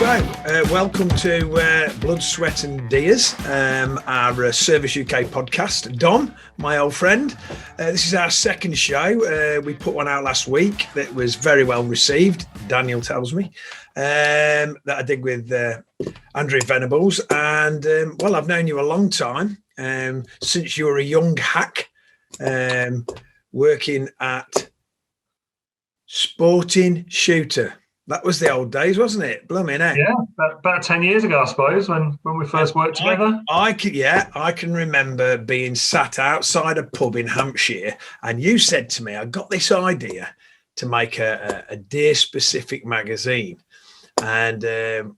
Welcome to Blood, Sweat and Deers, our Cervus-UK podcast. Dom, my old friend, this is our second show. We put one out last week that was very well received, Daniel tells me, that I did with Andrew Venables. And, well, I've known you a long time, since you were a young hack, working at Sporting Shooter. That was the old days, wasn't it? Blooming heck. Yeah, about 10 years ago, I suppose, when we first worked together. I can remember being sat outside a pub in Hampshire, and you said to me, I got this idea to make a deer-specific magazine. And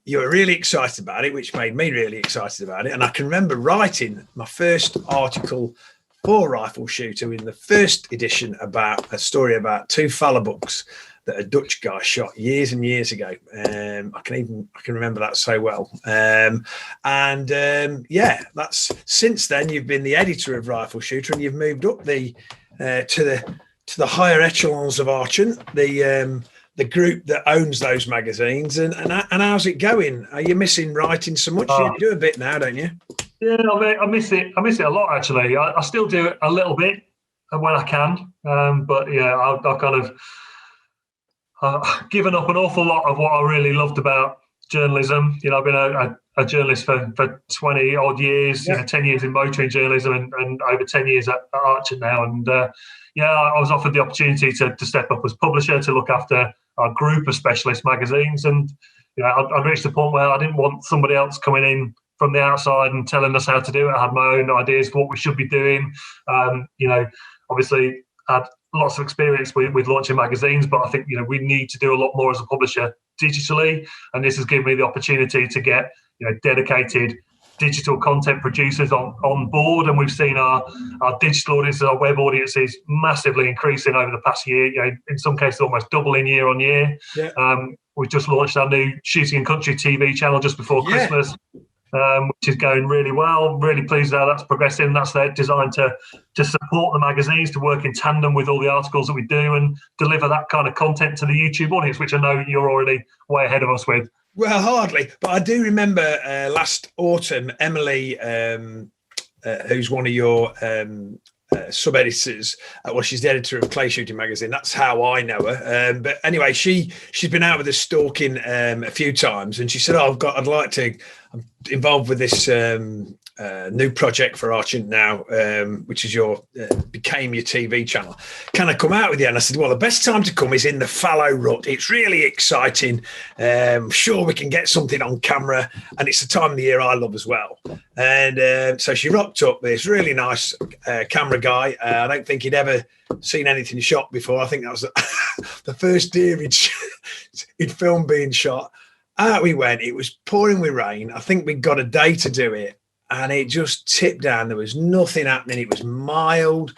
you were really excited about it, which made me really excited about it. And I can remember writing my first article for Rifle Shooter in the first edition about a story about two fallow bucks that a Dutch guy shot years and years ago. I can remember that so well. That's since then you've been the editor of Rifle Shooter, and you've moved up to the higher echelons of Archant, the group that owns those magazines. And how's it going? Are you missing writing so much? You do a bit now, don't you? Yeah, I miss it. I miss it a lot, actually. I still do it a little bit when I can, but yeah, I've kind of given up an awful lot of what I really loved about journalism. You know, I've been a journalist for 20 odd years, 10 years in motoring journalism and over 10 years at Archant now. And I was offered the opportunity to step up as publisher, to look after our group of specialist magazines. And, you know, I'd reached the point where I didn't want somebody else coming in from the outside and telling us how to do it. I had my own ideas for what we should be doing. Obviously had lots of experience with launching magazines, but I think, you know, we need to do a lot more as a publisher digitally, and this has given me the opportunity to get, you know, dedicated digital content producers on board, and we've seen our digital audiences, our web audiences massively increasing over the past year, you know, in some cases almost doubling year on year. We've just launched our new Shooting and Country TV channel just before Christmas, which is going really well. Really pleased how that's progressing. That's designed to support the magazines, to work in tandem with all the articles that we do and deliver that kind of content to the YouTube audience, which I know you're already way ahead of us with. Well, hardly, but I do remember last autumn, Emily, who's one of your sub-editors, she's the editor of Clay Shooting Magazine. That's how I know her. But anyway, she's been out with us stalking a few times, and she said, I'm involved with this new project for Archant now, which is became your TV channel. Can I come out with you? And I said, well, the best time to come is in the fallow rut. It's really exciting. Sure, we can get something on camera, and it's the time of the year I love as well. And so she rocked up this really nice camera guy. I don't think he'd ever seen anything shot before. I think that was the first deer he'd filmed being shot. Out we went. It was pouring with rain. I think we got a day to do it, and it just tipped down. There was nothing happening. It was mild,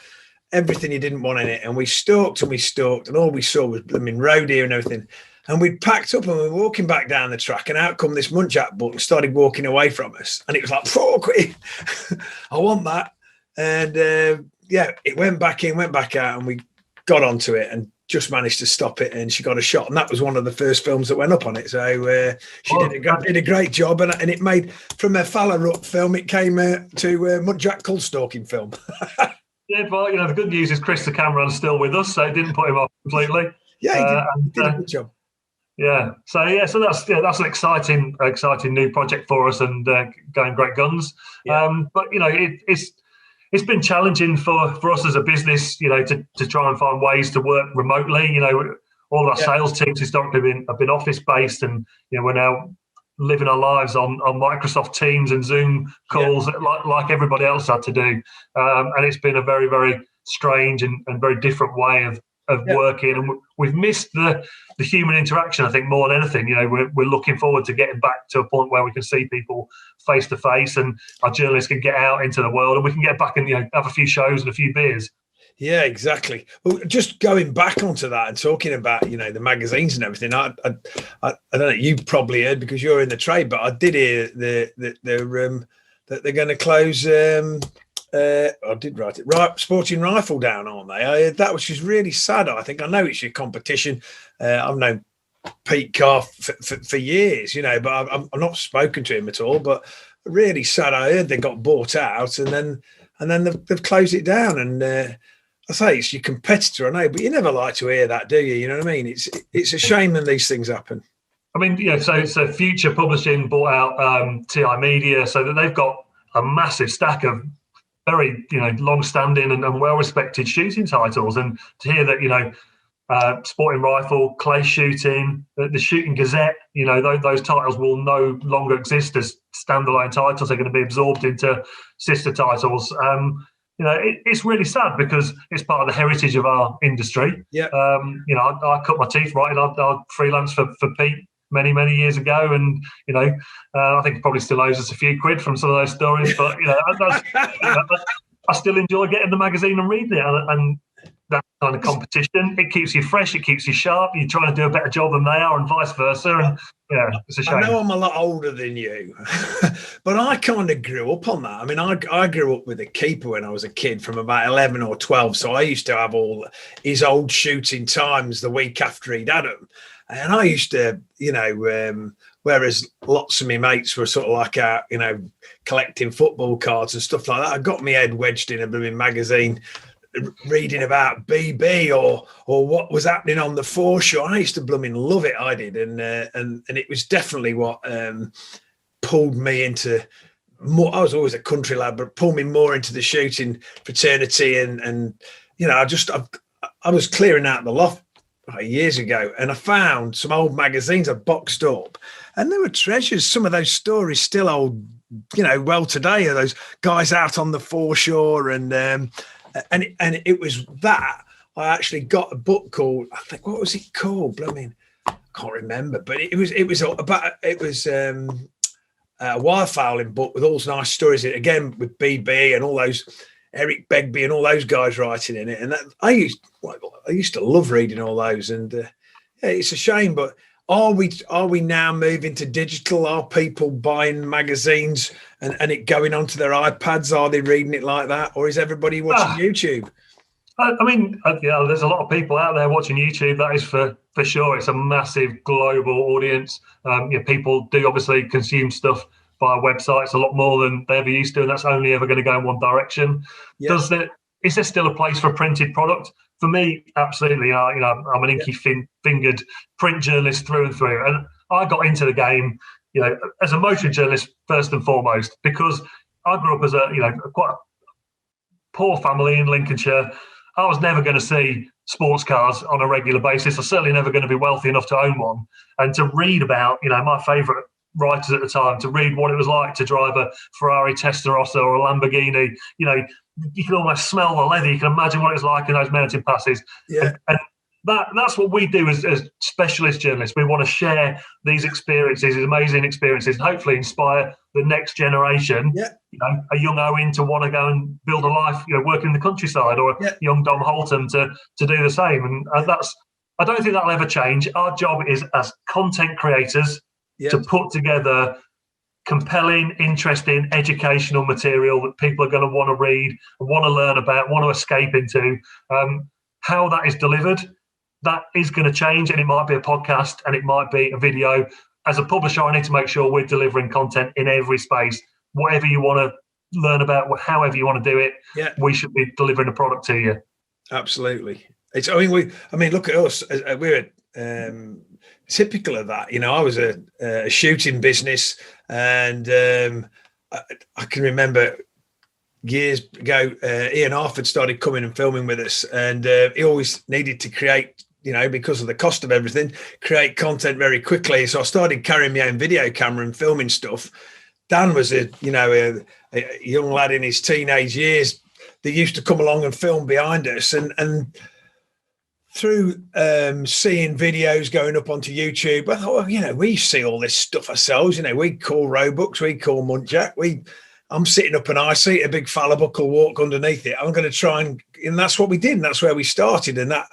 everything you didn't want in it. And we stalked, and all we saw was blooming roe deer and everything. And we packed up and we were walking back down the track, and out come this muntjac buck and started walking away from us. And it was like, quick, I want that. And it went back in, went back out, and we got onto it and just managed to stop it, and she got a shot, and that was one of the first films that went up on it. So she did a great job, and it made, from a fallow rut film, it came to muntjac cull stalking film. Yeah, well, you know, the good news is Chris, the cameraman's still with us, so it didn't put him off completely. Yeah, he did a good job. So that's an exciting new project for us, and going great guns. But you know, it's been challenging for us as a business, you know, to try and find ways to work remotely. You know, all our sales teams historically have been office based, and you know, we're now living our lives on Microsoft Teams and Zoom calls like everybody else had to do. And it's been a very, very strange and very different way of working, and we've missed the human interaction, I think, more than anything. You know, we're looking forward to getting back to a point where we can see people face to face, and our journalists can get out into the world, and we can get back and, you know, have a few shows and a few beers. Yeah, exactly. Well, just going back onto that and talking about, you know, the magazines and everything, I don't know, you probably heard because you're in the trade, but I did hear that they're going to close. I did write it right. Sporting Rifle down, aren't they? That was just really sad. I think I know it's your competition. I've known Pete Carr for years, but I've not spoken to him at all. But really sad. I heard they got bought out, and then they've closed it down. And I say it's your competitor, I know, but you never like to hear that, do you? You know what I mean? It's a shame when these things happen. I mean, so Future Publishing bought out TI Media, so that they've got a massive stack of very, long-standing and well-respected shooting titles. And to hear that, Sporting Rifle, Clay Shooting, the Shooting Gazette, those titles will no longer exist as standalone titles. They're going to be absorbed into sister titles. It's really sad because it's part of the heritage of our industry. Yeah. I cut my teeth writing. I freelanced for Pete many years ago, and I think he probably still owes us a few quid from some of those stories. But I still enjoy getting the magazine and reading it, and that kind of competition, it keeps you fresh, it keeps you sharp. You're trying to do a better job than they are, and vice versa. And it's a shame. I know I'm a lot older than you, but I kind of grew up on that. I mean, I grew up with a keeper when I was a kid from about 11 or 12. So I used to have all his old shooting times the week after he'd had them. And I used to, whereas lots of my mates were sort of like out, collecting football cards and stuff like that, I got my head wedged in a blooming magazine reading about BB or what was happening on the foreshore. I used to blooming love it. I did, and it was definitely what pulled me into more. I was always a country lad, but pulled me more into the shooting fraternity. And I was clearing out the loft years ago, and I found some old magazines I boxed up, and there were treasures. Some of those stories still hold, well today, are those guys out on the foreshore, and it was that I actually got a book called, I think, what was it called? Blooming, I can't remember, but it was a wirefowling book with all those nice stories in it, again with BB and all those Eric Begbie and all those guys writing in it. And I used to love reading all those. And it's a shame, but are we now moving to digital? Are people buying magazines and it going onto their iPads? Are they reading it like that, or is everybody watching YouTube? I mean, there's a lot of people out there watching YouTube. That is for sure. It's a massive global audience. People do obviously consume stuff via websites a lot more than they ever used to, and that's only ever going to go in one direction. Yeah. Is there still a place for printed product? For me, absolutely. I'm an inky fingered print journalist through and through, and I got into the game, as a motoring journalist first and foremost, because I grew up as a quite a poor family in Lincolnshire. I was never going to see sports cars on a regular basis. I was certainly never going to be wealthy enough to own one. And to read about, my favourite writers at the time, to read what it was like to drive a Ferrari Testarossa or a Lamborghini, you can almost smell the leather. You can imagine what it's like in those mountain passes. Yeah. And that's what we do as specialist journalists. We want to share these experiences, these amazing experiences, and hopefully inspire the next generation, a young Owen to want to go and build a life, working in the countryside, or a young Dom Holtam to do the same. And I don't think that'll ever change. Our job is, as content creators, to put together compelling, interesting, educational material that people are going to want to read, want to learn about, want to escape into. How that is delivered, that is going to change, and it might be a podcast and it might be a video. As a publisher, I need to make sure we're delivering content in every space. Whatever you want to learn about, however you want to do it, we should be delivering a product to you. Absolutely. Look at us. We're typical of that. I was a shooting business, and I can remember years ago, Ian Harford started coming and filming with us, and he always needed to create, because of the cost of everything, create content very quickly. So I started carrying my own video camera and filming stuff. Dan was a young lad in his teenage years that used to come along and film behind us, and through seeing videos going up onto YouTube, I thought, we see all this stuff ourselves. We call Robux, we call Muntjac, I'm sitting up an eye seat, a big fella buckle walk underneath it. I'm going to try and that's what we did. And that's where we started. And that,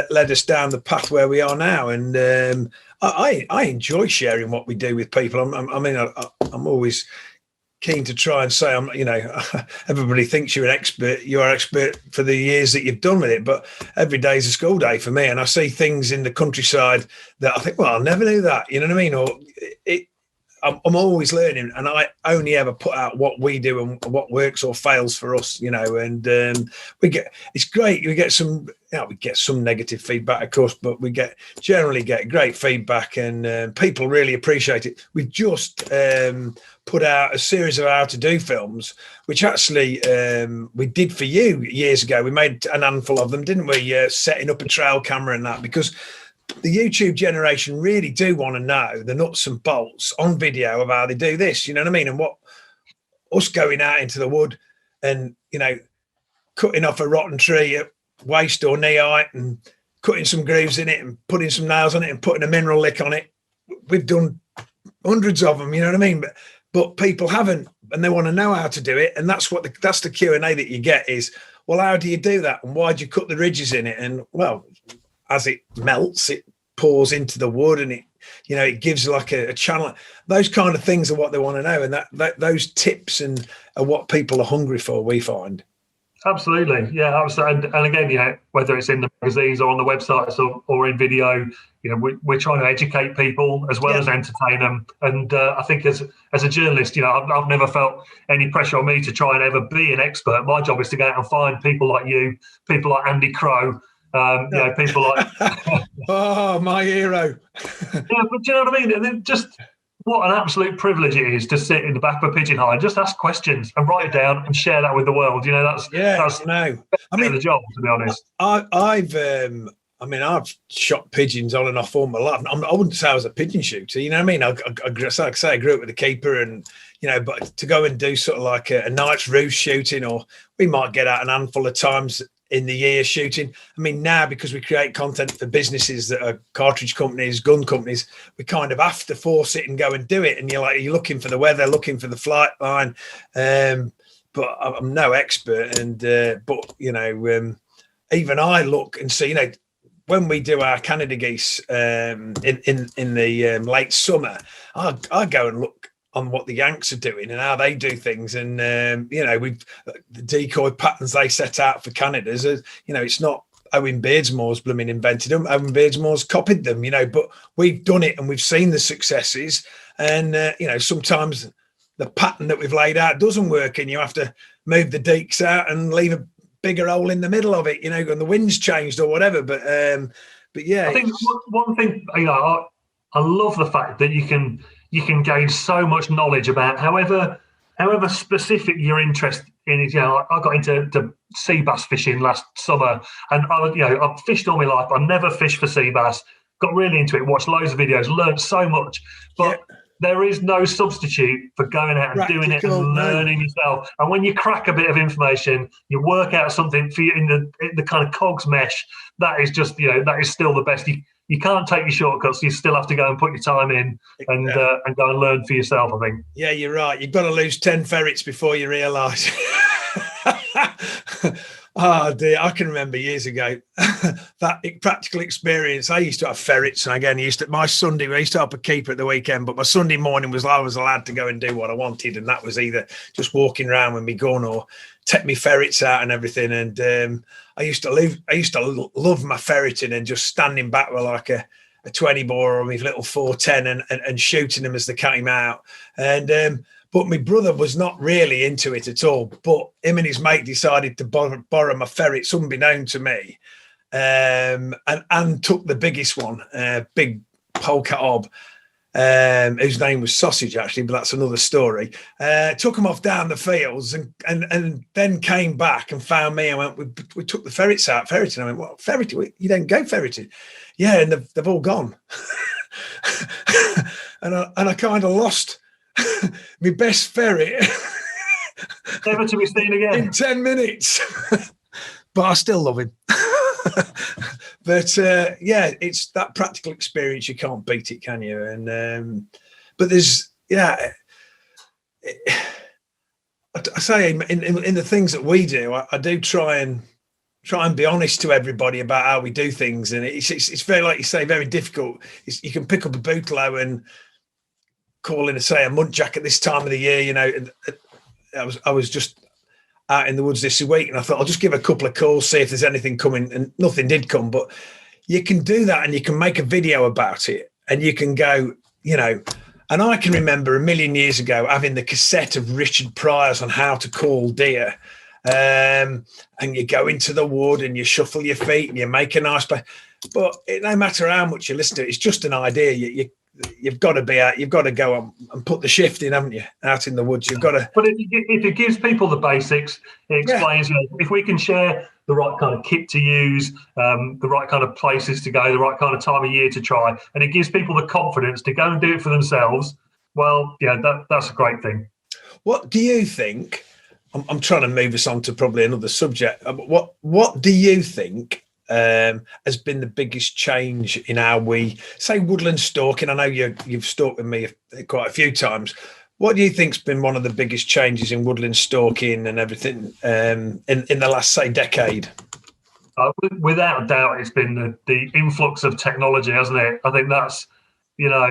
led us down the path where we are now. And I enjoy sharing what we do with people. I'm always keen to try and say, everybody thinks you're an expert. You're an expert for the years that you've done with it, but every day is a school day for me. And I see things in the countryside that I think, well, I'll never do that. You know what I mean? Or I'm always learning, and I only ever put out what we do and what works or fails for us, and it's great. We get some negative feedback, of course, but we generally get great feedback, and people really appreciate it. We've just put out a series of how to do films, which actually we did for you years ago. We made an handful of them, didn't we? Setting up a trail camera and that, because the YouTube generation really do want to know the nuts and bolts on video of how they do this, you know what I mean? And what us going out into the wood and, cutting off a rotten tree at waist or knee height and cutting some grooves in it and putting some nails on it and putting a mineral lick on it. We've done hundreds of them, you know what I mean? But people haven't, and they want to know how to do it. And that's that's the Q&A that you get is, well, how do you do that? And why do you cut the ridges in it? And well, as it melts, it pours into the wood, and it gives like a channel. Those kind of things are what they want to know, and that those tips and are what people are hungry for, we find. Absolutely, yeah, absolutely. And again, whether it's in the magazines or on the websites or in video, we're trying to educate people as well as entertain them. And I think as a journalist, I've never felt any pressure on me to try and ever be an expert. My job is to go out and find people like you, people like Andy Crow. People like oh, my hero. But do you know what I mean? And then just what an absolute privilege it is to sit in the back of a pigeon hole and just ask questions and write it down and share that with the world. That's the job, to be honest. I've shot pigeons on and off all my life. I wouldn't say I was a pigeon shooter, you know what I mean? I grew up with a keeper, and but to go and do sort of like a night's roost shooting, or we might get out an handful of times in the year shooting. I mean, now because we create content for businesses that are cartridge companies, gun companies, we kind of have to force it and go and do it. And you're looking for the weather, looking for the flight line. But I'm no expert. And even I look and see, when we do our Canada geese in the late summer, I go and look on what the Yanks are doing and how they do things. And, the decoy patterns they set out for Canada's, it's not Owen Beardsmore's blooming invented them. Owen Beardsmore's copied them, but we've done it and we've seen the successes. And, sometimes the pattern that we've laid out doesn't work, and you have to move the deeks out and leave a bigger hole in the middle of it, and the wind's changed or whatever. But yeah. I think one thing, I love the fact that you can gain so much knowledge about however specific your interest in is. I got into sea bass fishing last summer, and I've fished all my life. I never fished for sea bass. Got really into it, watched loads of videos, learned so much. But there is no substitute for going out and doing it and learning yourself. And when you crack a bit of information, you work out something for you in the kind of cogs mesh. That is just that is still the best. You can't take your shortcuts. You still have to go and put your time in and go and learn for yourself, I think. Yeah, you're right. You've got to lose 10 ferrets before you realise. Oh, dear. I can remember years ago that practical experience. I used to have ferrets. And again, we used to have a keeper at the weekend, but my Sunday morning I was allowed to go and do what I wanted. And that was either just walking around with me gun or take me ferrets out and everything. And I used to love my ferreting and just standing back with like a 20 bore or my little 410 and shooting them as they came out. And but my brother was not really into it at all. But him and his mate decided to borrow my ferrets, unbeknown to me, and took the biggest one, big polecat ob, whose name was Sausage, actually, but that's another story. Took them off down the fields and then came back and found me. I went, we took the ferrets out, ferreting. I went, what, ferreting? You don't go ferreting? Yeah, and they've all gone. and I kind of lost my best ferret. Never to be seen again. In 10 minutes. But I still love him. But it's that practical experience. You can't beat it, can you? And but there's I say in the things that we do, I do try and be honest to everybody about how we do things, and it's very, like you say, very difficult. You can pick up a bootlow and calling, say, a muntjac at this time of the year. You know, and I was just out in the woods this week, and I thought I'll just give a couple of calls, see if there's anything coming, and nothing did come. But you can do that, and you can make a video about it, and you can go, you know. And I can remember a million years ago having the cassette of Richard Pryor's on how to call deer. And you go into the wood and you shuffle your feet and you make a nice play. But no matter how much you listen to it, it's just an idea. You've got to be out. You've got to go on and put the shift in, haven't you? Out in the woods, you've got to. But if it gives people the basics, it explains. You know, if we can share the right kind of kit to use, the right kind of places to go, the right kind of time of year to try, and it gives people the confidence to go and do it for themselves. Well, yeah, that's a great thing. What do you think? I'm trying to move us on to probably another subject. What do you think has been the biggest change in how we say woodland stalking? I know you've stalked with me quite a few times. What do you think's been one of the biggest changes in woodland stalking and everything in the last, say, decade? Without a doubt, it's been the influx of technology, hasn't it? I think that's, you know,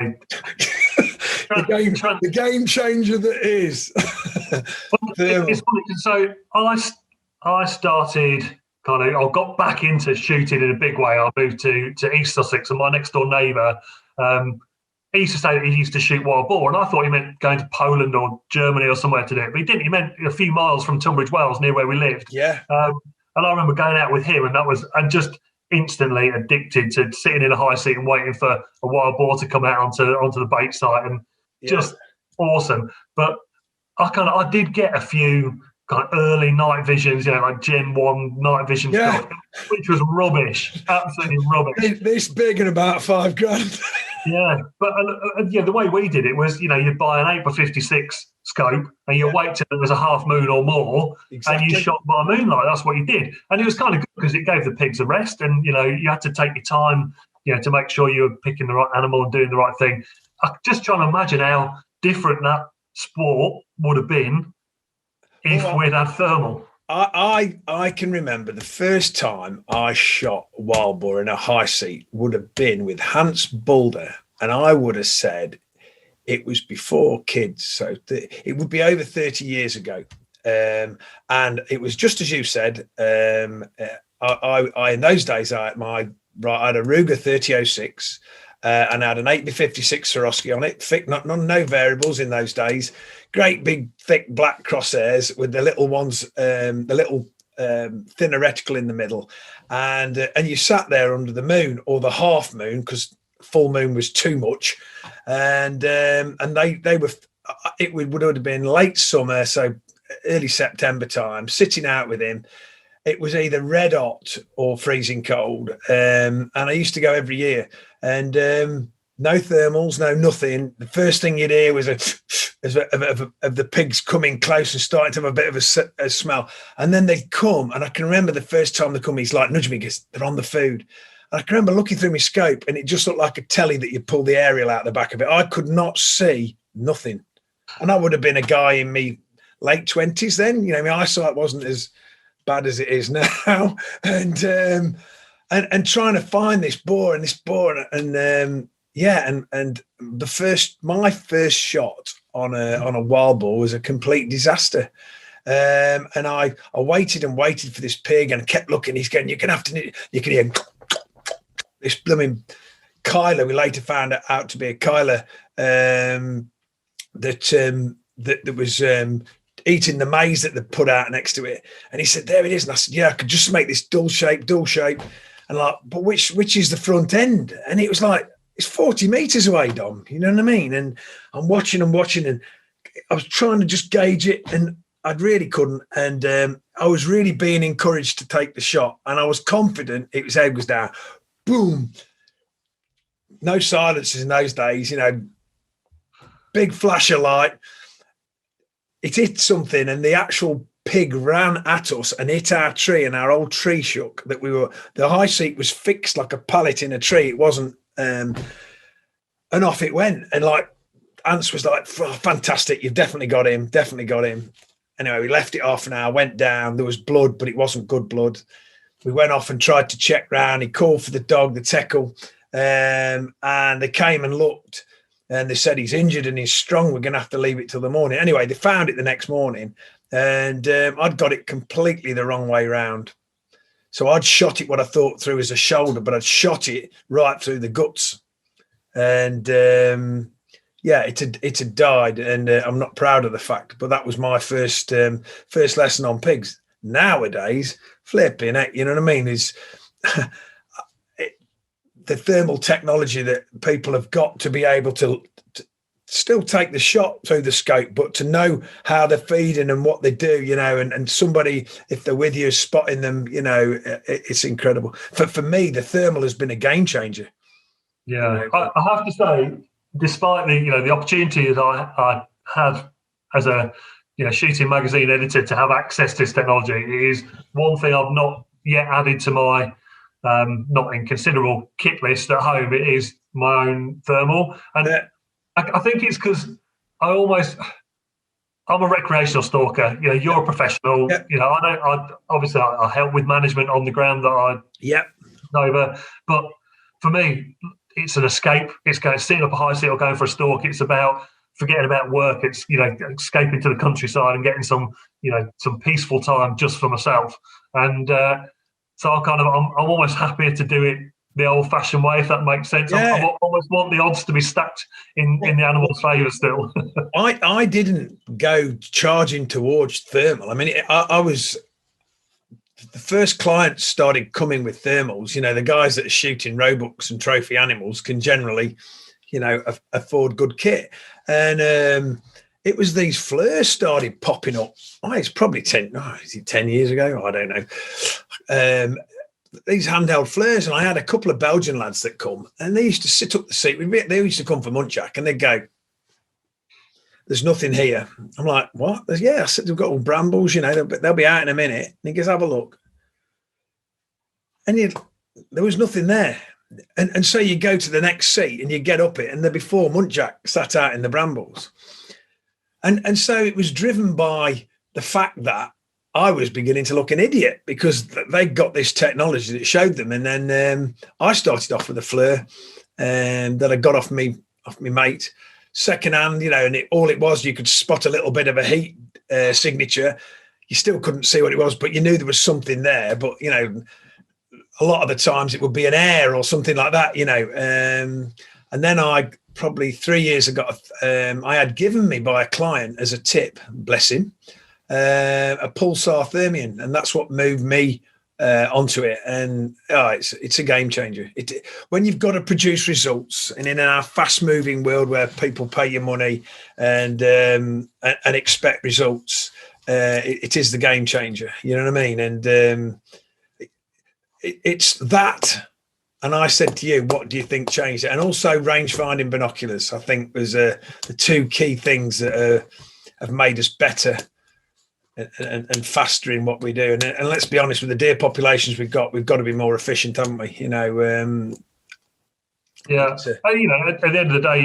the game changer that is. It's funny. So I started I got back into shooting in a big way. I moved to East Sussex, and my next door neighbour, he used to say that he used to shoot wild boar, and I thought he meant going to Poland or Germany or somewhere to do it, but he didn't. He meant a few miles from Tunbridge Wells, near where we lived. Yeah. And I remember going out with him, and just instantly addicted to sitting in a high seat and waiting for a wild boar to come out onto the bait site, and just awesome. But I did get a few kind of early night visions, you know, like Gen 1 night vision stuff, which was rubbish, absolutely rubbish. This big and about $5,000. Yeah, but the way we did it was, you know, you'd buy an 8x56 scope and you wait till there was a half moon or more, and you shot by moonlight. That's what you did, and it was kind of good because it gave the pigs a rest, and you know, you had to take your time, you know, to make sure you were picking the right animal and doing the right thing. I'm just trying to imagine how different that sport would have been if we'd had thermal. I can remember the first time I shot a wild boar in a high seat would have been with Hans Boulder, and I would have said it was before kids, so it would be over 30 years ago, and it was just as you said. I in those days I had a Ruger 3006. And I had an 8x56 Swarovski on it, thick, no variables in those days. Great big thick black crosshairs with the little ones, the little thinner reticle in the middle, and you sat there under the moon or the half moon because full moon was too much, and they were. It would have been late summer, so early September time. Sitting out with him. It was either red hot or freezing cold, and I used to go every year. And no thermals, no nothing. The first thing you'd hear was of the pigs coming close and starting to have a bit of a smell. And then they'd come, and I can remember the first time they come, he's like, nudge me, because they're on the food. And I can remember looking through my scope, and it just looked like a telly that you pull the aerial out the back of it. I could not see nothing. And I would have been a guy in me late 20s then. You know, my eyesight wasn't as bad as it is now. And trying to find this boar and my first shot on a wild boar was a complete disaster. And I waited and waited for this pig, and I kept looking. He's going, you can hear this blooming Kyler. We later found out to be a Kyler that was eating the maize that they put out next to it. And he said, there it is. And I said, yeah, I could just make this dull shape. And like, but which is the front end? And it was like, it's 40 meters away, Dom. You know what I mean? And I'm watching, and I was trying to just gauge it, and I really couldn't. And I was really being encouraged to take the shot, and I was confident its head was down. Boom. No silencers in those days, you know, big flash of light. It hit something, and the actual pig ran at us and hit our tree, and our old tree shook. The high seat was fixed like a pallet in a tree. It wasn't, and off it went. And like, Ants was like, oh, fantastic, you've definitely got him. Anyway, we left it half an hour, went down. There was blood, but it wasn't good blood. We went off and tried to check round. He called for the dog, the teckle, and they came and looked. And they said he's injured and he's strong. We're going to have to leave it till the morning. Anyway, they found it the next morning, and I'd got it completely the wrong way round. So I'd shot it what I thought through as a shoulder, but I'd shot it right through the guts. And it had died, and I'm not proud of the fact. But that was my first lesson on pigs. Nowadays, flipping heck, you know what I mean? Is the thermal technology that people have got to be able to still take the shot through the scope, but to know how they're feeding and what they do, you know, and somebody, if they're with you, spotting them, you know, it's incredible. For me, the thermal has been a game changer. Yeah, you know? I have to say, despite the opportunity that I had as a shooting magazine editor to have access to this technology, it is one thing I've not yet added to my not inconsiderable kit list at home. It is my own thermal, and I think it's because I'm a recreational stalker. You know, you're a professional. Yep. You know, I help with management on the ground that I over, but for me, it's an escape. It's sitting up a high seat or going for a stalk. It's about forgetting about work. It's escaping to the countryside and getting some peaceful time just for myself. And so I'm almost happier to do it the old-fashioned way, if that makes sense. Yeah. I almost want the odds to be stacked in the animal's favour still. I didn't go charging towards thermal. I mean, I was the first clients started coming with thermals. You know, the guys that are shooting roebucks and trophy animals can generally, afford good kit. And it was these flares started popping up. It's probably 10 years ago? I don't know. These handheld flares, and I had a couple of Belgian lads that come, and they used to sit up the seat with me. They used to come from Muntjac, and they'd go, "There's nothing here." I'm like, "What?" I said, "We've got all brambles, they'll be out in a minute." And he goes, "Have a look." And there was nothing there. And so you go to the next seat and you get up it, and there'd be 4 Muntjac sat out in the brambles. And so it was driven by the fact that I was beginning to look an idiot because they got this technology that showed them. And then I started off with a flare that I got off my mate secondhand, and all it was, you could spot a little bit of a heat signature. You still couldn't see what it was, but you knew there was something there. But, a lot of the times it would be an air or something like that, and then I probably 3 years ago, I had given me by a client as a tip, bless him, a pulsar thermion, and that's what moved me onto it. And it's a game changer. When you've got to produce results, and in our fast-moving world where people pay you money and expect results, it is the game changer. You know what I mean? And it's that. And I said to you, what do you think changed it? And also range-finding binoculars, I think, was the 2 key things that have made us better and faster in what we do. And let's be honest, with the deer populations we've got to be more efficient, haven't we? At the end of the day,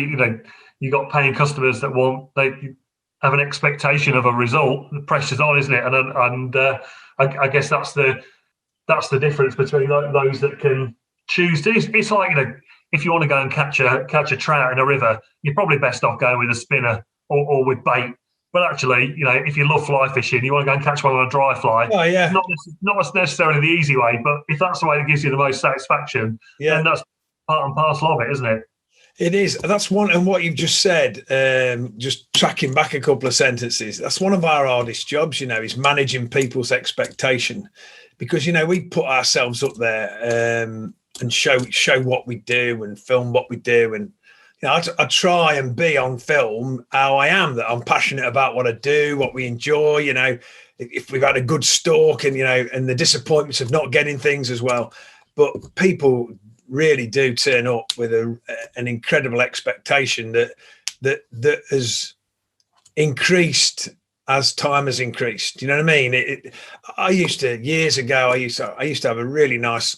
you got paying customers that they have an expectation of a result. The pressure's on, isn't it? And I guess that's the difference between those that can choose to. It's like, if you want to go and catch a trout in a river, you're probably best off going with a spinner or with bait. But actually, if you love fly fishing, you want to go and catch one on a dry fly. Oh, yeah. Not necessarily the easy way, but if that's the way that gives you the most satisfaction, then that's part and parcel of it, isn't it? It is. That's one. And what you've just said, just tracking back a couple of sentences, that's one of our hardest jobs, is managing people's expectation. Because, we put ourselves up there and show what we do and film what we do. And, I try and be on film how I am, that I'm passionate about what I do, what we enjoy, if we've had a good stalk and, and the disappointments of not getting things as well. But people really do turn up with an incredible expectation that has increased as time has increased. You know what I mean? Years ago, I used to have a really nice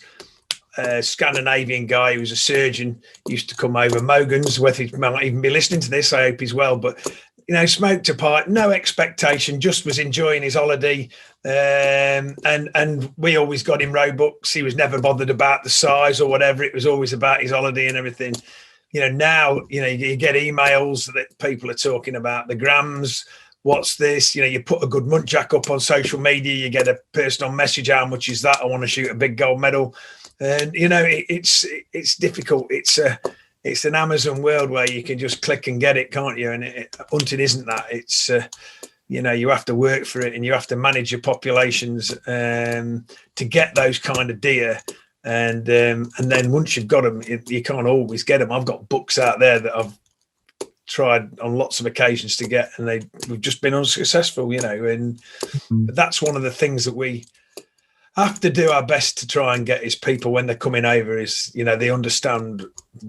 Scandinavian guy who was a surgeon, used to come over, Mogans, whether he might even be listening to this, I hope he's well, but smoked a pipe, no expectation, just was enjoying his holiday, and we always got him roebucks. He was never bothered about the size or whatever, it was always about his holiday and everything. now, you get emails that people are talking about the grams. What's this? You put a good muntjac up on social media, you get a personal message. How much is that? I want to shoot a big gold medal. And, it's difficult. It's an Amazon world where you can just click and get it, can't you? And hunting isn't that. It's, you have to work for it, and you have to manage your populations to get those kind of deer. And then once you've got them, you can't always get them. I've got bucks out there that I've tried on lots of occasions to get, and we've just been unsuccessful, and that's one of the things that we have to do our best to try and get is people, when they're coming over, is they understand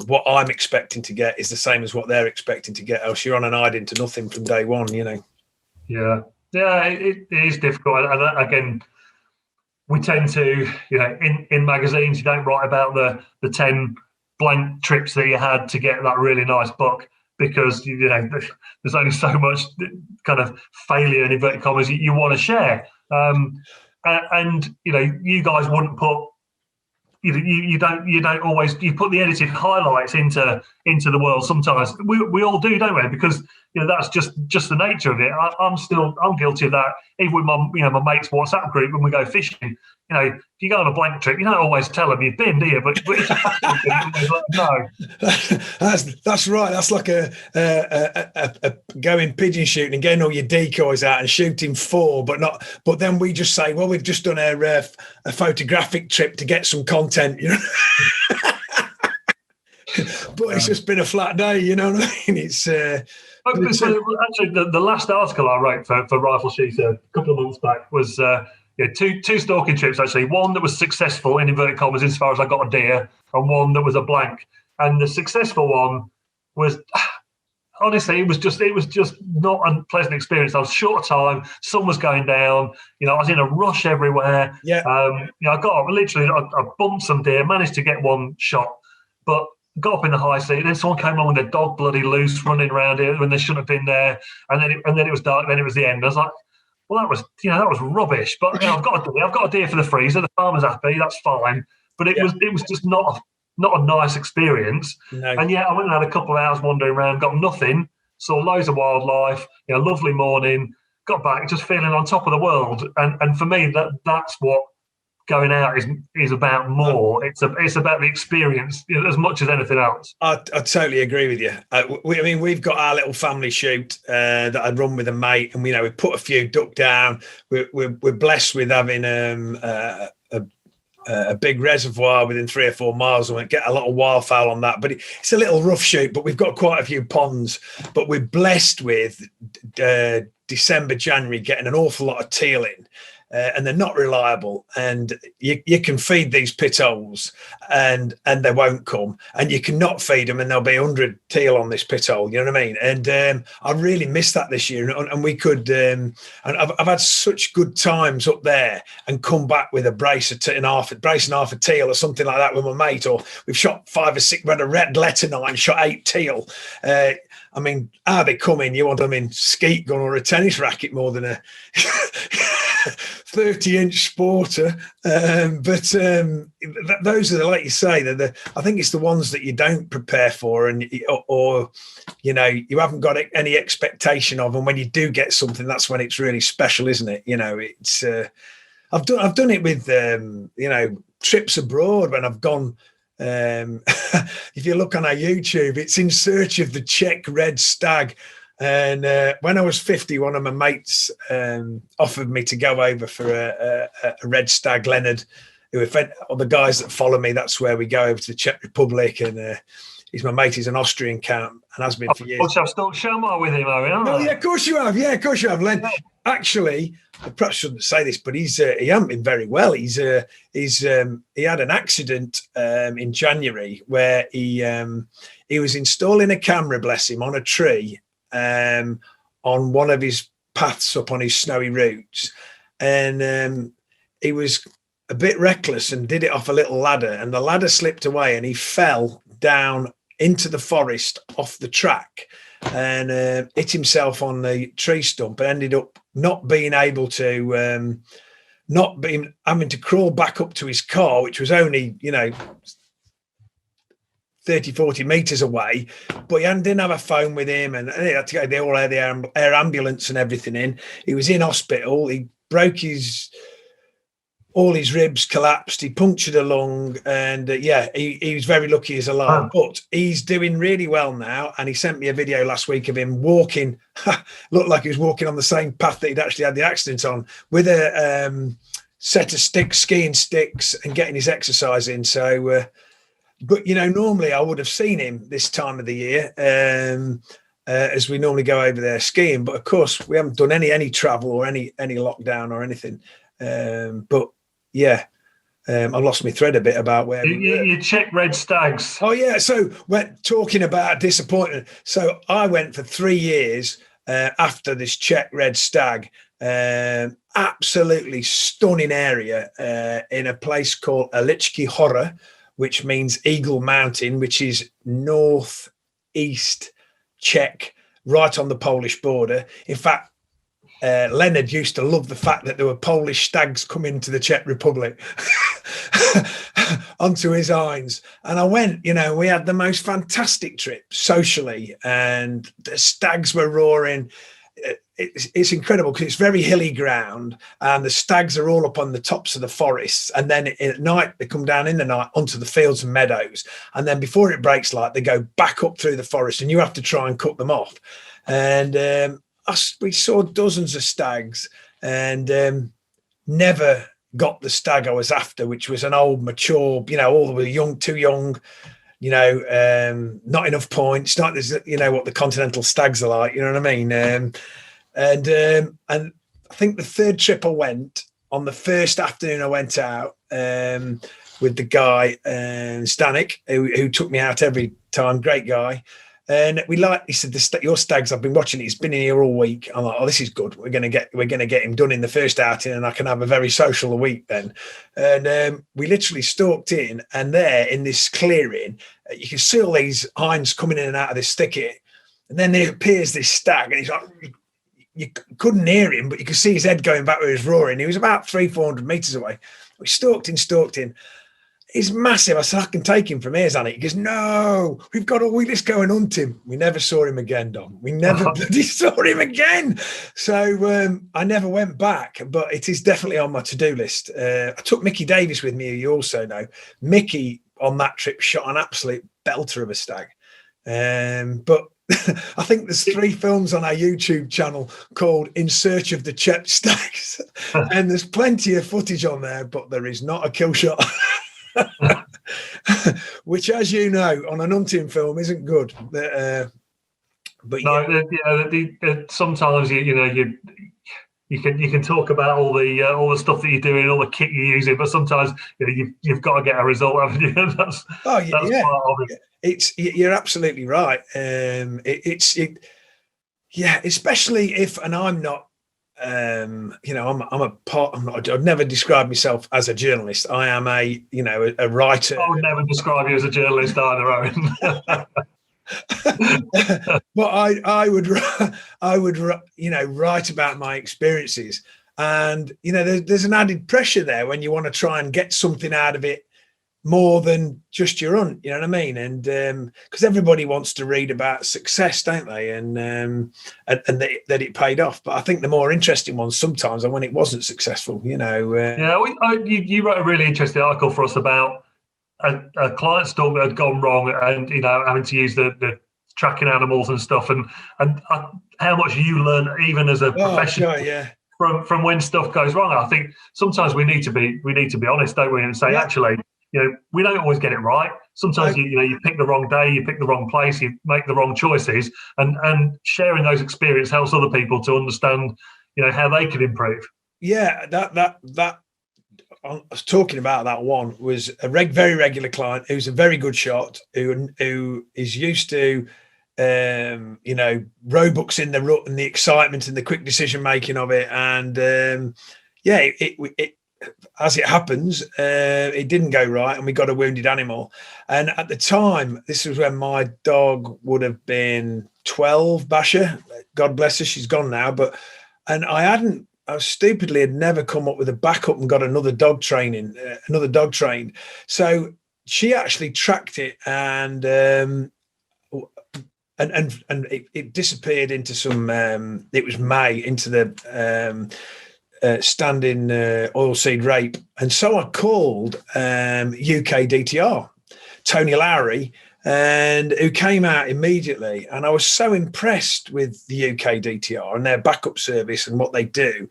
what I'm expecting to get is the same as what they're expecting to get, else you're on an eye into nothing from day one. Yeah, it is difficult. And again, we tend to, in magazines, you don't write about the 10 blank trips that you had to get that really nice buck, because there's only so much kind of failure in inverted commas you want to share. And you guys wouldn't put, you don't always, you put the edited highlights into the world. Sometimes we all do, don't we? Because that's just the nature of it. I'm guilty of that. Even with my mates' WhatsApp group when we go fishing. If you go on a blank trip, you don't always tell them you've been, do you? But it's a fact no. That's right. That's like a going pigeon shooting and getting all your decoys out and shooting 4, but then we just say, well, we've just done a photographic trip to get some content, But it's just been a flat day, you know what I mean? It's actually the last article I wrote for Rifle Shooter a couple of months back was two stalking trips, actually. One that was successful in inverted commas as far as I got a deer, and one that was a blank. And the successful one was, honestly, it was just not a pleasant experience. I was short of time, sun was going down, I was in a rush everywhere. Yeah. I bumped some deer, managed to get one shot, but got up in the high seat. Then someone came along with their dog bloody loose, running around here when they shouldn't have been there. And then it was dark. Then it was the end. I was like, well, that was rubbish. But I've got a deer for the freezer. The farmer's happy. That's fine. But it was just not a nice experience. No. And I went and had a couple of hours wandering around, got nothing. Saw loads of wildlife. Lovely morning. Got back just feeling on top of the world. And for me, that's what going out is about more. It's about the experience as much as anything else. I totally agree with you. We've got our little family shoot that I'd run with a mate, and we put a few duck down. We're blessed with having a big reservoir within 3 or 4 miles, and we get a lot of wildfowl on that. But it's a little rough shoot, but we've got quite a few ponds. But we're blessed with December, January getting an awful lot of teal in. And they're not reliable, and you can feed these pit holes and they won't come, and you cannot feed them and there'll be 100 teal on this pit hole, you know what I mean? And I really missed that this year, and we could and I've had such good times up there and come back with a brace and half of teal or something like that with my mate, or we've shot 5 or 6, we had a red letter night and shot 8 teal. How they come in, you want them in skeet gun or a tennis racket more than a 30-inch sporter, but those are like you say, I think it's the ones that you don't prepare for, and or you haven't got any expectation of, and when you do get something, that's when it's really special, isn't it? It's I've done it with trips abroad when I've gone. If you look on our YouTube, it's In Search of the Czech Red Stag. And when I was 50, one of my mates offered me to go over for a red stag, Leonard, who all the guys that follow me, that's where we go over to the Czech Republic. And he's my mate. He's an Austrian count and has been for years. I've still shown with him, Owen. Oh, yeah, of course you have. Yeah, of course you have, Len. Actually, I perhaps shouldn't say this, but he hasn't been very well. He had an accident in January where he was installing a camera, bless him, on a tree. On one of his paths up on his snowy routes, and he was a bit reckless and did it off a little ladder, and the ladder slipped away and he fell down into the forest off the track and hit himself on the tree stump and ended up not being able to having to crawl back up to his car, which was only 30, 40 meters away, but he didn't have a phone with him, and they had to go, they all had the air ambulance and everything in. He was in hospital. He broke all his ribs collapsed. He punctured a lung, and he was very lucky he's alive. But he's doing really well now. And he sent me a video last week of him walking. Looked like he was walking on the same path that he'd actually had the accident on, with a set of skiing sticks, and getting his exercise in. So, but normally I would have seen him this time of the year, as we normally go over there skiing. But of course, we haven't done any travel or any lockdown or anything. But yeah, I lost my thread a bit about where you check red stags. Oh yeah, so we're talking about disappointment. So I went for 3 years after this Czech red stag. Absolutely stunning area in a place called Lichky Hora, which means Eagle Mountain, which is northeast Czech, right on the Polish border. In fact, Leonard used to love the fact that there were Polish stags coming to the Czech Republic onto his Hinds. And I went, we had the most fantastic trip socially, and the stags were roaring. It's incredible because it's very hilly ground, and the stags are all up on the tops of the forests. And then at night, they come down in the night onto the fields and meadows. And then before it breaks light, they go back up through the forest, and you have to try and cut them off. And we saw dozens of stags, and never got the stag I was after, which was an old, mature, all the young, too young, not enough points, not as what the continental stags are like, you know what I mean? And I think the third trip I went, on the first afternoon I went out with the guy, Stanek, who took me out every time, great guy. And he said, your stags, I've been watching it. He's been in here all week. I'm like, oh, this is good. We're going to get him done in the first outing, and I can have a very social week then. And we literally stalked in, and there in this clearing, you can see all these hinds coming in and out of this thicket. And then there appears this stag, and he's like, you couldn't hear him, but you could see his head going back where he was roaring. He was about 300-400 meters away. We stalked in. He's massive. I said, I can take him from here, Zanik. He goes, no, we've got let's go and hunt him. We never saw him again, Dom. We never bloody saw him again. So I never went back, but it is definitely on my to-do list. I took Mickey Davis with me, who you also know. Mickey, on that trip, shot an absolute belter of a stag. But I think there's 3 films on our YouTube channel called In Search of the Czech Stags. And there's plenty of footage on there, but there is not a kill shot. Which, as you know, on an hunting film isn't good. But sometimes you can talk about all the stuff that you're doing, all the kit you're using, but sometimes you've got to get a result, haven't you? That's part of it. You're absolutely right. Especially if, and I'm not. I'd never describe myself as a journalist. I am a writer. I would never describe you as a journalist either, Owen. But I would write about my experiences, and there's an added pressure there when you want to try and get something out of it more than just your hunt, you know what I mean? And because everybody wants to read about success, don't they? And that it paid off. But I think the more interesting ones sometimes are when it wasn't successful, you wrote a really interesting article for us about a client stalk that had gone wrong, and having to use the tracking animals and stuff, and how much you learn even as a professional. From when stuff goes wrong. I think sometimes we need to be honest, don't we, and say, actually, we don't always get it right. Sometimes you pick the wrong day, you pick the wrong place, you make the wrong choices, and sharing those experiences helps other people to understand, how they can improve. Yeah, that I was talking about that one was a very regular client who's a very good shot, who is used to roebucks in the rut and the excitement and the quick decision making of it, and it as it happens, it didn't go right, and we got a wounded animal. And at the time, this was when my dog would have been 12, Basha. God bless her, she's gone now. I stupidly had never come up with a backup and got another dog trained. So she actually tracked it, and it disappeared into some. It was May into the standing oilseed rape, and so I called UK DTR, Tony Lowry, and who came out immediately. And I was so impressed with the UK DTR and their backup service and what they do.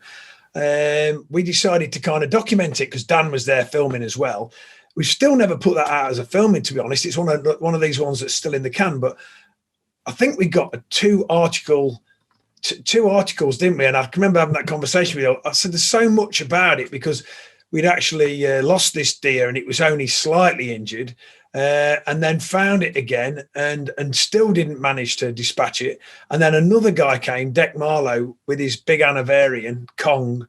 We decided to kind of document it because Dan was there filming as well. We've still never put that out as a filming, to be honest. It's one of these ones that's still in the can, but I think we got two articles, didn't we? And I can remember having that conversation with you. I said there's so much about it because we'd actually lost this deer and it was only slightly injured, and then found it again and still didn't manage to dispatch it. And then another guy came, Deck Marlowe, with his big Hanoverian Kong,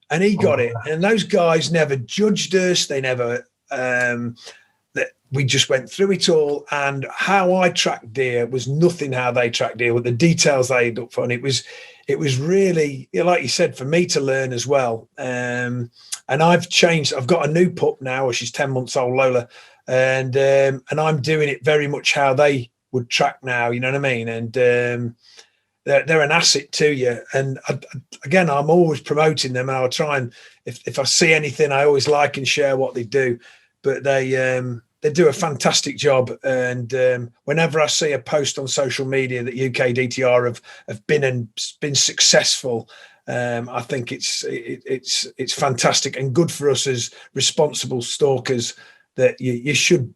and he got it. And those guys never judged us. They never. We just went through it all, and how I tracked deer was nothing how they tracked deer with the details they had up for. And it was really, like you said, for me to learn as well. And I've changed. I've got a new pup now, she's 10 months old, Lola, and I'm doing it very much how they would track now. You know what I mean? And they're an asset to you. And again, I'm always promoting them, and I'll try and if I see anything, I always like and share what they do. But they do a fantastic job, and whenever I see a post on social media that UK DTR have been successful, I think it's fantastic and good for us as responsible stalkers. That you should,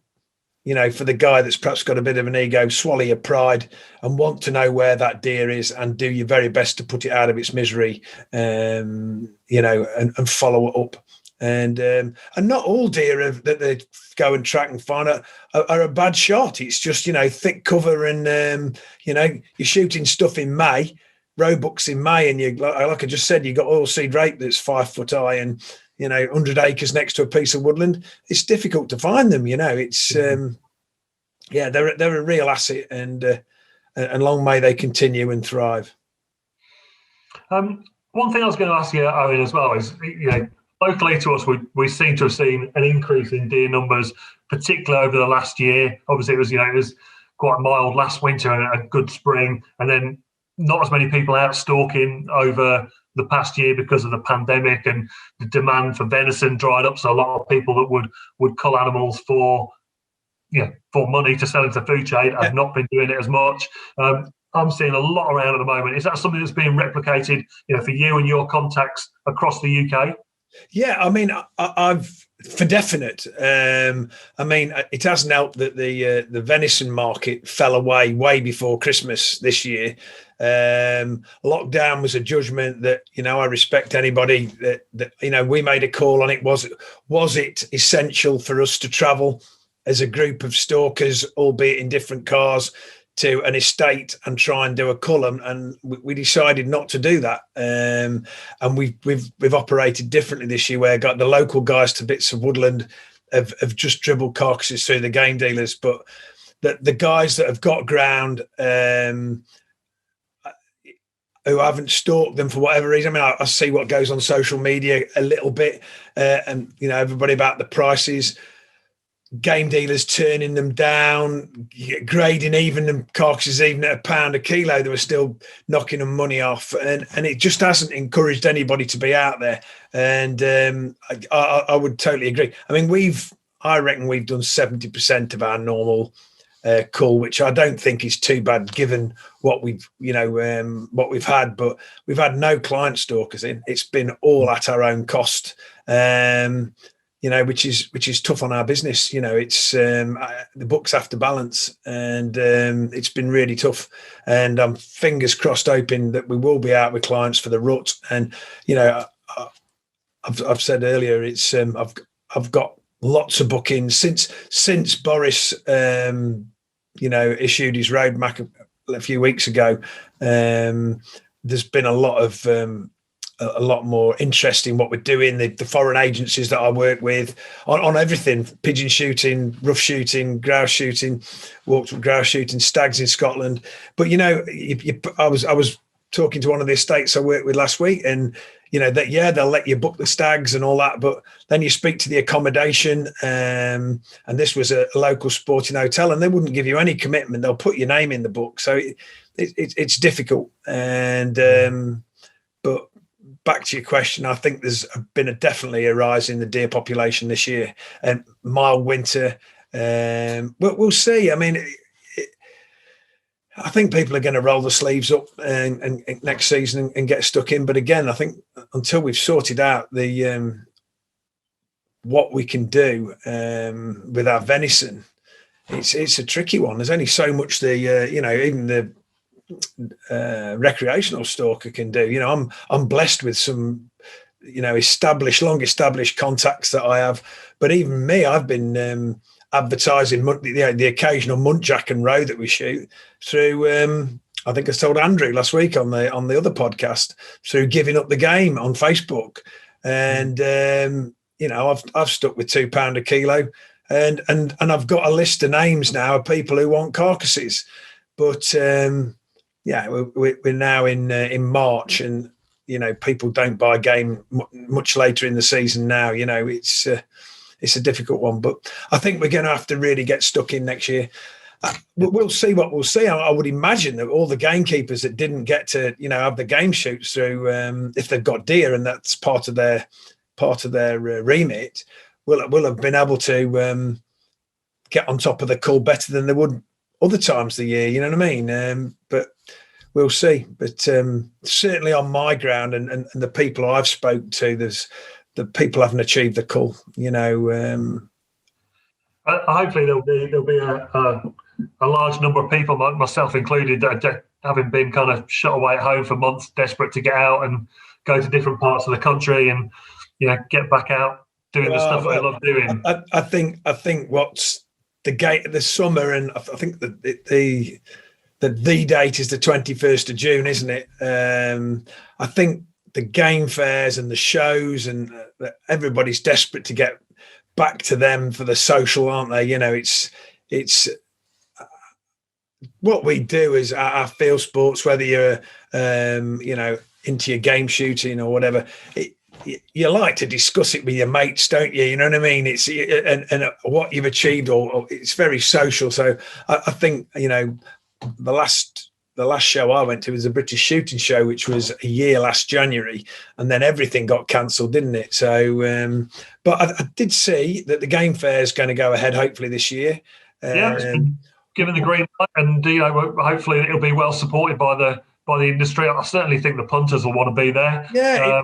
for the guy that's perhaps got a bit of an ego, swallow your pride and want to know where that deer is and do your very best to put it out of its misery, and follow it up. And not all deer that they go and track and find are a bad shot. It's just, thick cover, and, you're shooting stuff in May, roebucks in May, and you, like I just said, you got oilseed rape that's 5 foot high and, 100 acres next to a piece of woodland. It's difficult to find them, It's, they're a real asset, and long may they continue and thrive. One thing I was going to ask you, Owen, as well is, locally to us, we seem to have seen an increase in deer numbers, particularly over the last year. Obviously, it was quite mild last winter and a good spring, and then not as many people out stalking over the past year because of the pandemic, and the demand for venison dried up. So a lot of people that would cull animals for money to sell into the food chain have not been doing it as much. I'm seeing a lot around at the moment. Is that something that's being replicated, for you and your contacts across the UK? Yeah, I mean, I've for definite. It hasn't helped that the venison market fell away way before Christmas this year. Lockdown was a judgment that I respect anybody that we made a call on it. Was it essential for us to travel as a group of stalkers, albeit in different cars, to an estate and try and do a cull, and we decided not to do that. And we've operated differently this year, where got the local guys to bits of woodland have just dribbled carcasses through the game dealers, but the guys that have got ground, who haven't stalked them for whatever reason. I see what goes on social media a little bit, and everybody about the prices. Game dealers turning them down, grading even them carcasses even at £1 a kilo. They were still knocking them money off, and it just hasn't encouraged anybody to be out there. And I would totally agree. I reckon we've done 70% of our normal cull, which I don't think is too bad given what we've had. But we've had no client stalkers in. It's been all at our own cost. Which is tough on our business. It's the books have to balance, and it's been really tough. And I'm fingers crossed, hoping that we will be out with clients for the rut. And I've said earlier, it's I've got lots of bookings since Boris issued his roadmap a few weeks ago. There's been a lot more interest in what we're doing. The foreign agencies that I work with on everything: pigeon shooting, rough shooting, grouse shooting, walked with grouse shooting, stags in Scotland. But I was talking to one of the estates I worked with last week, and they'll let you book the stags and all that, but then you speak to the accommodation, and this was a local sporting hotel, and they wouldn't give you any commitment. They'll put your name in the book, so it's difficult. And but back to your question, I think there's been definitely a rise in the deer population this year, and mild winter. We'll see. I mean, I think people are going to roll the sleeves up and next season and get stuck in. But again, I think until we've sorted out the what we can do with our venison, it's a tricky one. There's only so much even the recreational stalker can do. I'm blessed with some long established contacts that I have, but even me, I've been advertising the occasional muntjac and roe that we shoot through. I think I told Andrew last week on the other podcast, through giving up the game on Facebook, and I've stuck with £2 a kilo, and I've got a list of names now of people who want carcasses, but we're now in March, and people don't buy game much later in the season now. It's a difficult one, but I think we're going to have to really get stuck in next year. We'll see what we'll see. I would imagine that all the gamekeepers that didn't get to have the game shoots through, if they've got deer and that's part of their remit, will have been able to get on top of the cull better than they would other times of the year. You know what I mean? But we'll see. But certainly on my ground and the people I've spoken to, the people haven't achieved the cull. Hopefully there'll be a large number of people, myself included, that having been kind of shut away at home for months, desperate to get out and go to different parts of the country and get back out doing the stuff they love doing. I think what's the summer, and I think that the date is the 21st of June, isn't it? I think the game fairs and the shows and everybody's desperate to get back to them for the social, aren't they? It's what we do is our field sports, whether you're into your game shooting or whatever, you like to discuss it with your mates, don't you? You know what I mean? It's and what you've achieved, or it's very social. So I think the last show I went to was a British Shooting Show, which was a year last January, and then everything got cancelled, didn't it? So, but I did see that the game fair is going to go ahead hopefully this year. It's been given the green light, and hopefully it'll be well supported by the industry. I certainly think the punters will want to be there. Yeah.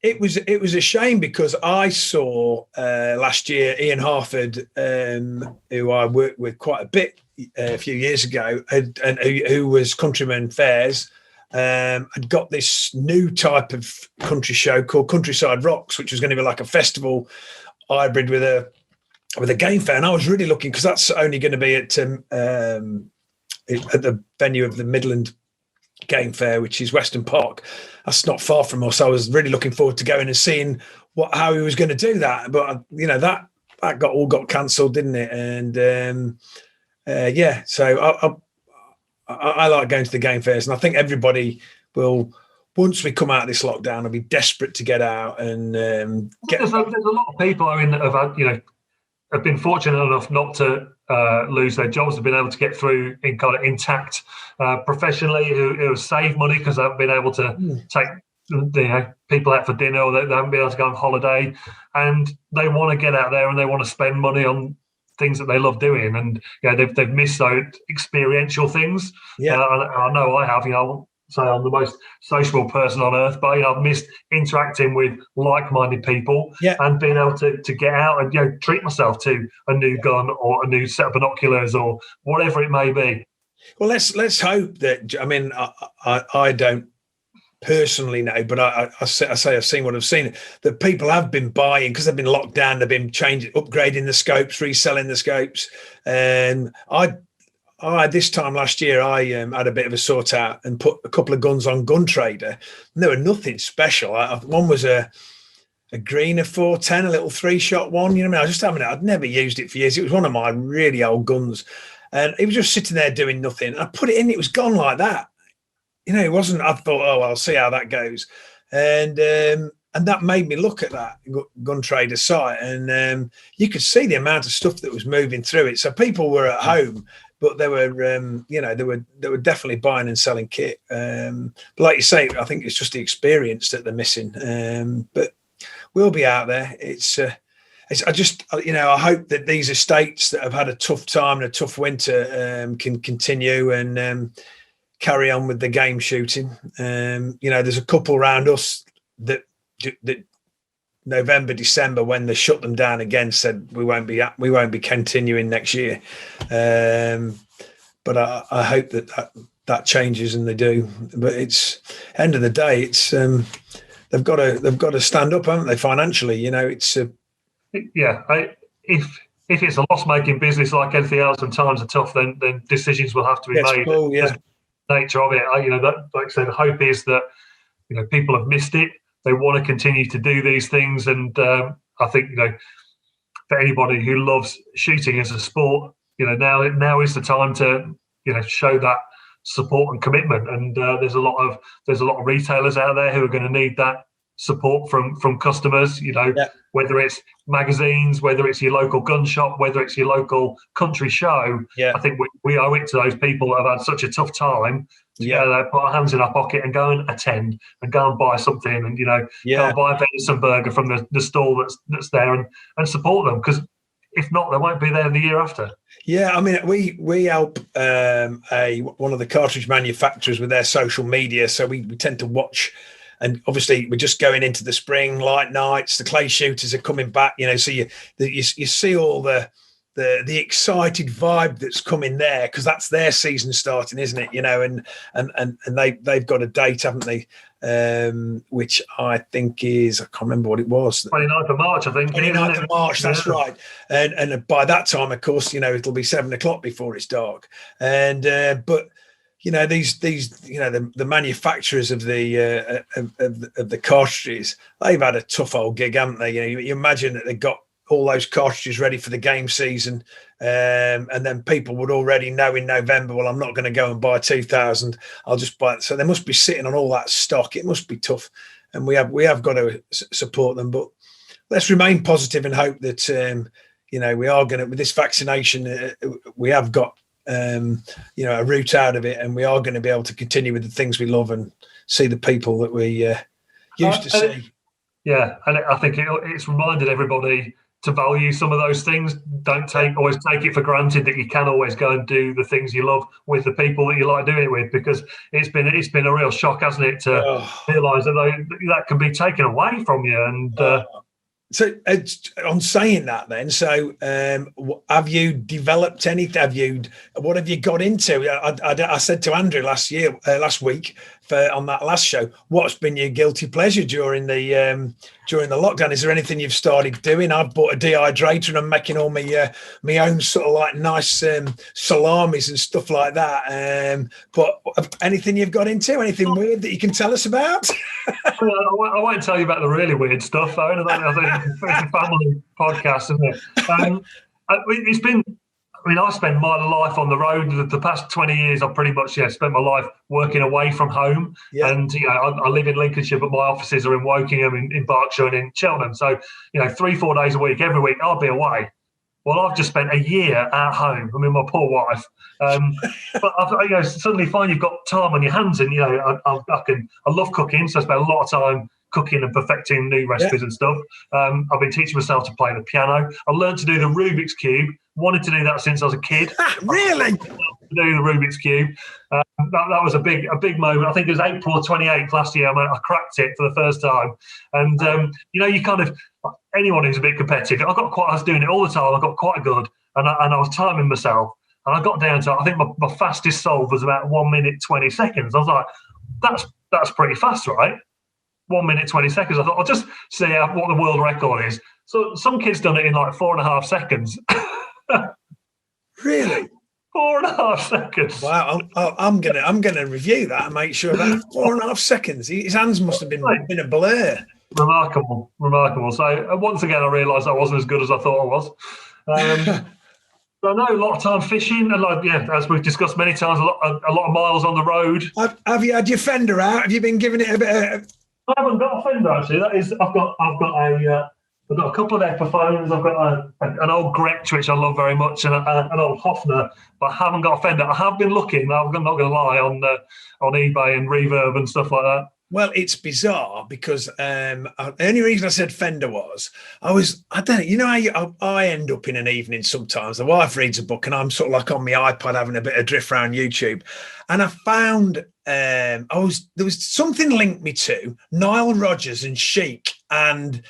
It was a shame because I saw last year Ian Harford, who I worked with quite a bit a few years ago, and who was Countryman Fairs, had got this new type of country show called Countryside Rocks, which was going to be like a festival hybrid with a game fair. And I was really looking, because that's only going to be at the venue of the Midland Game Fair, which is Weston Park. That's not far from us. I was really looking forward to going and seeing how he was going to do that, but that got cancelled, didn't it? And so I like going to the game fairs, and I think everybody will, once we come out of this lockdown, will be desperate to get out and There's a lot of people have been fortunate enough not to lose their jobs, have been able to get through in kind of intact professionally, who have saved money because they haven't been able to take people out for dinner, or they haven't been able to go on holiday, and they want to get out there and they want to spend money on things that they love doing, and they've missed those experiential things. I know I have. So I'm the most sociable person on earth, but I've missed interacting with like-minded people and being able to get out and treat myself to a new gun or a new set of binoculars or whatever it may be. Well, let's hope that. I mean, I don't personally know, but I say I've seen what I've seen, that people have been buying, because they've been locked down. They've been upgrading the scopes, reselling the scopes, and this time last year, I had a bit of a sort out and put a couple of guns on Gun Trader, and they were nothing special. One was a Greener 410, a little 3-shot one. You know what I mean? I was just having it. I'd never used it for years. It was one of my really old guns, and it was just sitting there doing nothing. I put it in, it was gone like that. It wasn't. I thought, I'll see how that goes. and that made me look at that gun trader site, and you could see the amount of stuff that was moving through it. So people were at home, but they were, they were definitely buying and selling kit. But like you say, I think it's just the experience that they're missing. But we'll be out there. I hope that these estates that have had a tough time and a tough winter can continue and carry on with the game shooting. There's a couple around us that November, December, when they shut them down again, said we won't be continuing next year. But I hope that changes, and they do. But it's end of the day, it's they've got to stand up, haven't they, financially? It's if it's a loss-making business like anything else, and times are tough, then decisions will have to be made. Cool, yeah. Nature of it, that, like I said, the hope is that people have missed it. They want to continue to do these things, and I think for anybody who loves shooting as a sport, now is the time to show that support and commitment. And there's a lot of retailers out there who are going to need that support from customers. Whether it's magazines, whether it's your local gun shop, whether it's your local country show. Yeah. I think we owe it to those people that have had such a tough time to go there, put our hands in our pocket and go and attend and go and buy something, and go and buy a venison burger from the stall that's there, and support them, because if not, they won't be there the year after. Yeah, I mean, we help one of the cartridge manufacturers with their social media, so we tend to watch. And obviously, we're just going into the spring, light nights. The clay shooters are coming back, so you see all the excited vibe that's coming there, because that's their season starting, isn't it? And they've got a date, haven't they? Which I think is, I can't remember what it was. 29th of March, I think. 29th of March, that's right. And by that time, of course, it'll be 7:00 before it's dark. And but these the manufacturers of the cartridges, they've had a tough old gig, haven't they? You imagine that they've got all those cartridges ready for the game season, and then people would already know in November, well, I'm not going to go and buy 2,000, I'll just buy it. So they must be sitting on all that stock. It must be tough, and we have got to support them. But let's remain positive and hope that we are going to, with this vaccination, we have got a route out of it, and we are going to be able to continue with the things we love and see the people that we used to see. Yeah, and I think it's reminded everybody to value some of those things. Don't always take it for granted that you can always go and do the things you love with the people that you like doing it with, because it's been a real shock, hasn't it, to realise that can be taken away from you. And so on saying that, then, so have you developed anything? What have you got into? I said to Andrew last week on that last show, what's been your guilty pleasure during the lockdown? Is there anything you've started doing? I've bought a dehydrator and I'm making all my own sort of like nice salamis and stuff like that. But anything you've got into? Anything weird that you can tell us about? Well, I won't tell you about the really weird stuff, though. I think it's a family podcast, isn't it? It's been. I spent my life on the road. The past 20 years, I've pretty much spent my life working away from home. Yeah. And I live in Lincolnshire, but my offices are in Wokingham, in Berkshire, and in Cheltenham. So 3-4 days a week, every week, I'll be away. Well, I've just spent a year at home. I mean, my poor wife. But I suddenly find you've got time on your hands, and I love cooking, so I spend a lot of time cooking and perfecting new recipes and stuff. I've been teaching myself to play the piano. I learned to do the Rubik's Cube. Wanted to do that since I was a kid. Really? To do the Rubik's Cube. That was a big moment. I think it was April 28th last year. I cracked it for the first time. And you kind of, anyone who's a bit competitive, I was doing it all the time. I got quite good, and I was timing myself. And I got down to, I think my fastest solve was about 1 minute 20 seconds. I was like, that's pretty fast, right? 1 minute 20 seconds. I thought I'll just see what the world record is. So some kid's done it in like 4.5 seconds. Really? 4.5 seconds. Wow, I'm gonna review that and make sure that 4.5 seconds. His hands must have been a blur. Remarkable. So once again, I realised I wasn't as good as I thought I was. I know a lot of time fishing, and as we've discussed many times, a lot of miles on the road. Have you had your Fender out? Have you been giving it a bit of... I haven't got a Fender actually. That is, I've got a couple of Epiphones. I've got an old Gretsch, which I love very much, and an old Hofner, but I haven't got a Fender. I have been looking, I'm not going to lie, on eBay and Reverb and stuff like that. Well, it's bizarre because the only reason I said Fender was I don't know, you know how I end up in an evening sometimes. The wife reads a book and I'm sort of like on my iPad having a bit of drift around YouTube. And I found there was something linked me to Nile Rodgers and Chic, and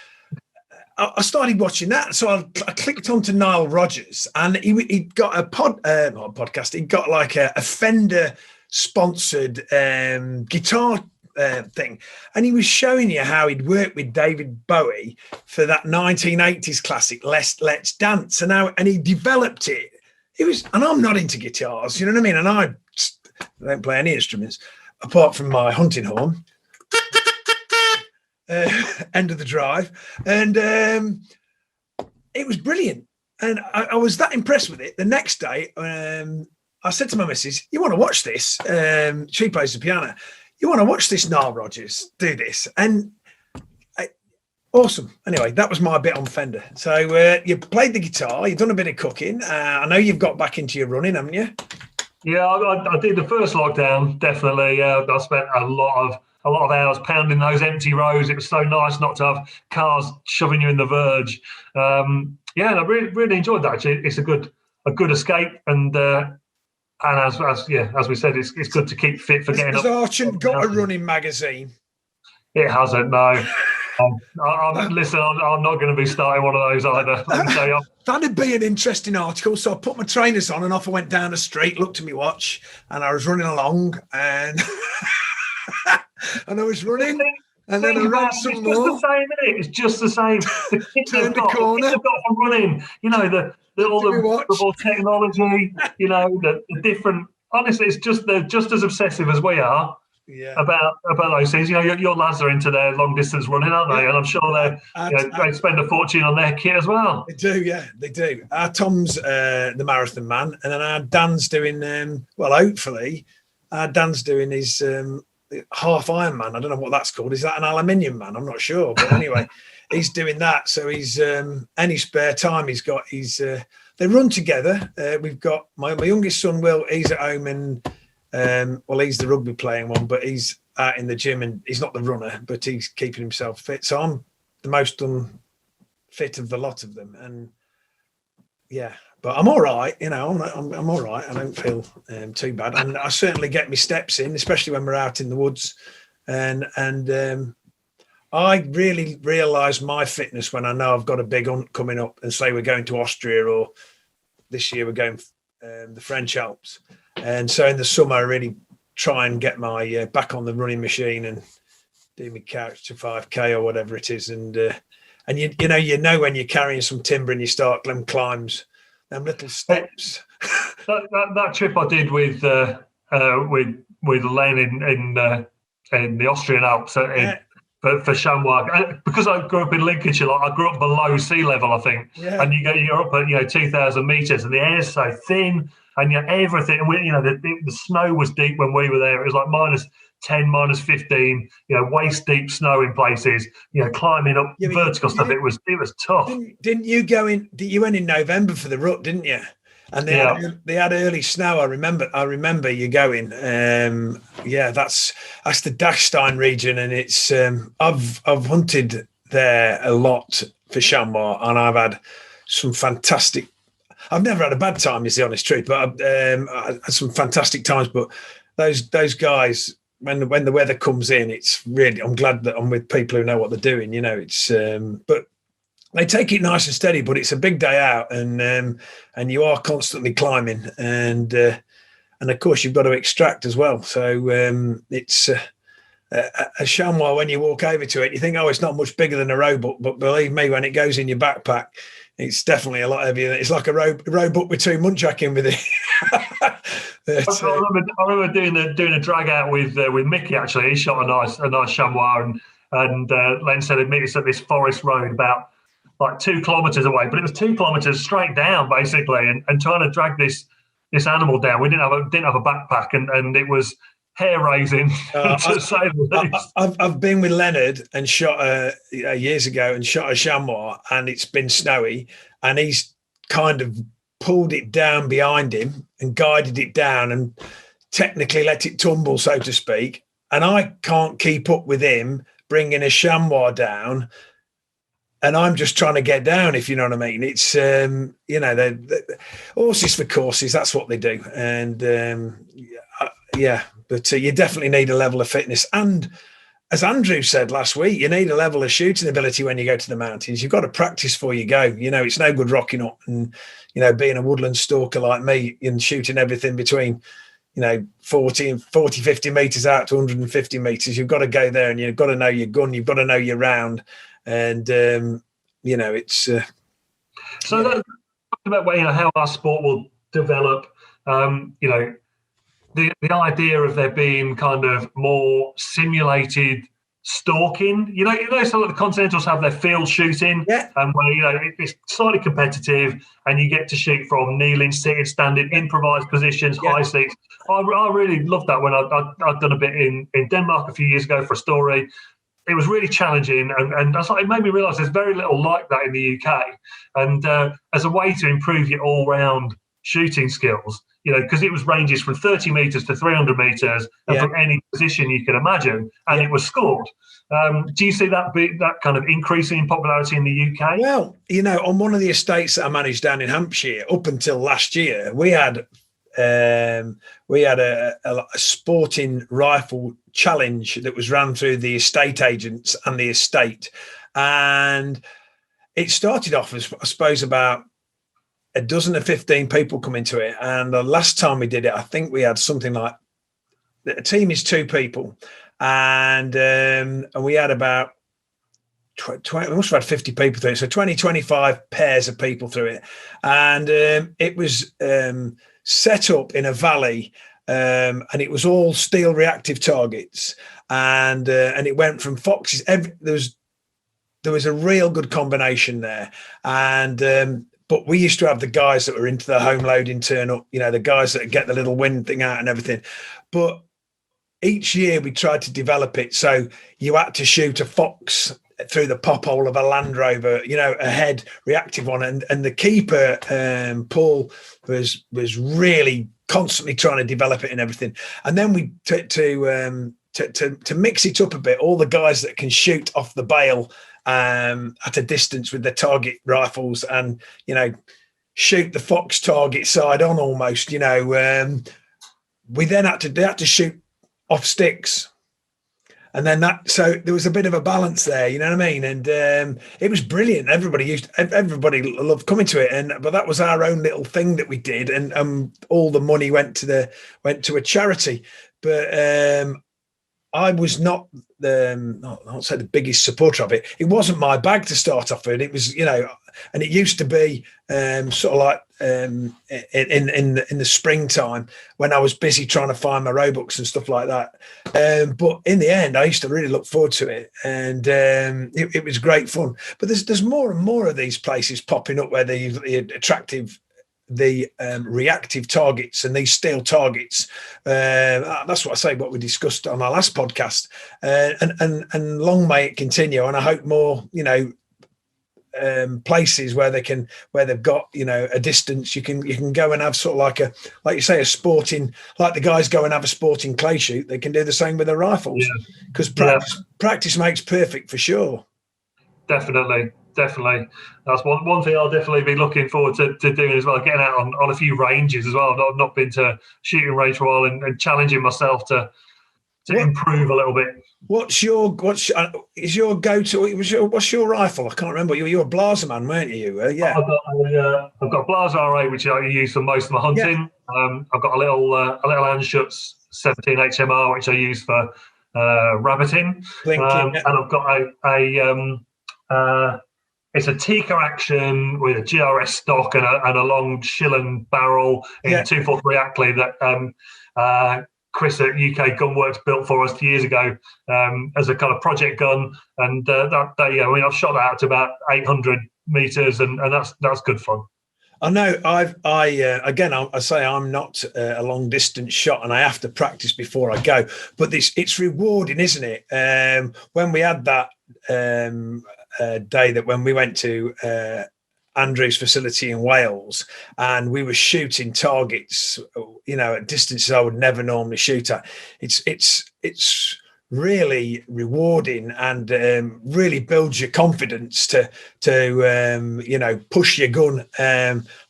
I started watching that. So I clicked onto Nile Rodgers, and he got a podcast. He got like a Fender sponsored guitar thing, and he was showing you how he'd worked with David Bowie for that 1980s classic Let's Dance, and he developed it. And I'm not into guitars, you know what I mean, and I don't play any instruments apart from my hunting horn. End of the drive, and it was brilliant, and I was that impressed with it. The next day, I said to my missus, "You want to watch this?" She plays the piano. "You want to watch this, Nile Rodgers? Do this." And awesome. Anyway, that was my bit on Fender. So you played the guitar, you've done a bit of cooking. I know you've got back into your running, haven't you? Yeah, I did the first lockdown, definitely. I spent a lot of hours pounding those empty roads. It was so nice not to have cars shoving you in the verge. Yeah, and I really enjoyed that. Actually, it's a good escape, and as we said, it's good to keep fit for getting up. Has Archant got a running magazine? It hasn't, no. Listen, I'm not going to be starting one of those either. That'd be an interesting article. So I put my trainers on and off I went down the street, looked at my watch, and I was running along, and and I was running, and then I ran some more. It's just the same, isn't it? It's just the same. The kids Turn the corner. The kids have got from running. You know, all the technology. You know, the different. Honestly, they're just as obsessive as we are. Yeah. About those things. You know, your lads are into their long distance running, aren't they? Yeah. And I'm sure they spend a fortune on their kit as well. They do, yeah, they do. Our Tom's the marathon man, and then our Dan's doing hopefully our Dan's doing his half Ironman. I don't know what that's called. Is that an aluminium man? I'm not sure, but anyway, he's doing that. So he's any spare time he's got. They run together. We've got my youngest son Will. He's at home and. He's the rugby playing one, but he's out in the gym and he's not the runner, but he's keeping himself fit. So I'm the most unfit of the lot of them, and yeah, but I'm all right. You know, I'm all right. I don't feel too bad, and I certainly get my steps in, especially when we're out in the woods. And I really realise my fitness when I know I've got a big hunt coming up, and say we're going to Austria, or this year we're going the French Alps. And so in the summer, I really try and get my back on the running machine and do my couch to 5K or whatever it is. And you know when you're carrying some timber and you start them climbs, them little steps. that trip I did with Len in the Austrian Alps for Chamois, because I grew up in Lincolnshire, like I grew up below sea level, I think. Yeah. And you're up at 2,000 meters, and the air's so thin. And everything, the snow was deep when we were there. It was like -10, -15, waist deep snow in places. Climbing up vertical stuff. It was tough. Didn't you go in? You went in November for the rut, didn't you? And they had early snow. I remember you going. That's the Dachstein region, and it's I've hunted there a lot for chamois, and I've had some fantastic. I've never had a bad time, is the honest truth, but I had some fantastic times. But those guys, when the weather comes in, it's really. I'm glad that I'm with people who know what they're doing. It's but they take it nice and steady. But it's a big day out, and you are constantly climbing, and of course you've got to extract as well. So it's a chamois. When you walk over to it, you think, oh, it's not much bigger than a roebuck, but believe me, when it goes in your backpack. It's definitely a lot heavier. It's like a roebuck with 2 muntjac with it. I remember doing a drag out with Mickey. Actually, he shot a nice chamois, and Len said it's at this forest road about like 2 kilometres away, but it was 2 kilometres straight down basically, and trying to drag this animal down. We didn't have a backpack, and it was hair raising to say the least. I've been with Leonard and shot years ago and shot a chamois, and it's been snowy, and he's kind of pulled it down behind him and guided it down and technically let it tumble, so to speak. And I can't keep up with him bringing a chamois down, and I'm just trying to get down, if you know what I mean. It's, they're horses for courses, that's what they do. And but you definitely need a level of fitness. And as Andrew said last week, you need a level of shooting ability when you go to the mountains. You've got to practice before you go. It's no good rocking up and, being a woodland stalker like me and shooting everything between, 40, 50 metres out to 150 metres. You've got to go there and you've got to know your gun. You've got to know your round. And, it's... So that's about how our sport will develop, the idea of there being kind of more simulated stalking, so the Continentals have their field shooting, and where it's slightly competitive, and you get to shoot from kneeling, sitting, standing, improvised positions, high seats. I really loved that when I'd done a bit in Denmark a few years ago for a story. It was really challenging, and it made me realise there's very little like that in the UK, and as a way to improve your all-round shooting skills, because it was ranges from 30 metres to 300 metres, and from any position you can imagine, and it was scored. Do you see that kind of increasing in popularity in the UK? Well, on one of the estates that I managed down in Hampshire, up until last year, we had a sporting rifle challenge that was run through the estate agents and the estate, and it started off as, I suppose, about a dozen or 15 people come into it. And the last time we did it, I think we had something like, the team is 2 people, and we had about 20, we must have had 50 people through it. So 25 pairs of people through it. And it was set up in a valley, and it was all steel reactive targets. And it went from foxes. There was a real good combination there. And but we used to have the guys that were into the home loading turn up, the guys that get the little wind thing out and everything. But each year we tried to develop it. So you had to shoot a fox through the pop hole of a Land Rover, a head reactive one. And the keeper, Paul, was really constantly trying to develop it and everything. And then we, to mix it up a bit, all the guys that can shoot off the bale at a distance with their target rifles and, shoot the fox target side on almost, we then had to shoot off sticks. And then so there was a bit of a balance there, you know what I mean? And it was brilliant. Everybody loved coming to it. But that was our own little thing that we did. And all the money went to a charity. But I was not I'll say the biggest supporter of it. It wasn't my bag to start off with. It was, and it used to be sort of like in the springtime when I was busy trying to find my roebucks and stuff like that. But in the end, I used to really look forward to it, and it was great fun. But there's more and more of these places popping up where the reactive targets and these steel targets. That's what I say, what we discussed on our last podcast, and long may it continue. And I hope more, places where they've got, a distance you can go and have sort of like you say, a sporting, like the guys go and have a sporting clay shoot. They can do the same with their rifles, because practice makes perfect, for sure. Definitely. That's one thing I'll definitely be looking forward to doing as well, getting out on a few ranges as well. I've not been to shooting range for a while, and challenging myself to improve a little bit. What's your go-to? What's your rifle? I can't remember. You were a Blaser man, weren't you? Yeah. I've got a Blaser R8, which I use for most of my hunting. Yeah. I've got a little Anschutz 17 HMR, which I use for rabbiting. And I've got it's a Tikka action with a GRS stock and a long Schillen barrel in 243 Ackley that Chris at UK Gunworks built for us years ago as a kind of project gun, and I've shot that out to about 800 meters, and that's good fun. I know. I say I'm not a long distance shot, and I have to practice before I go. But it's rewarding, isn't it? When we had that day that when we went to Andrew's facility in Wales, and we were shooting targets, at distances I would never normally shoot at. It's really rewarding and really builds your confidence to push your gun,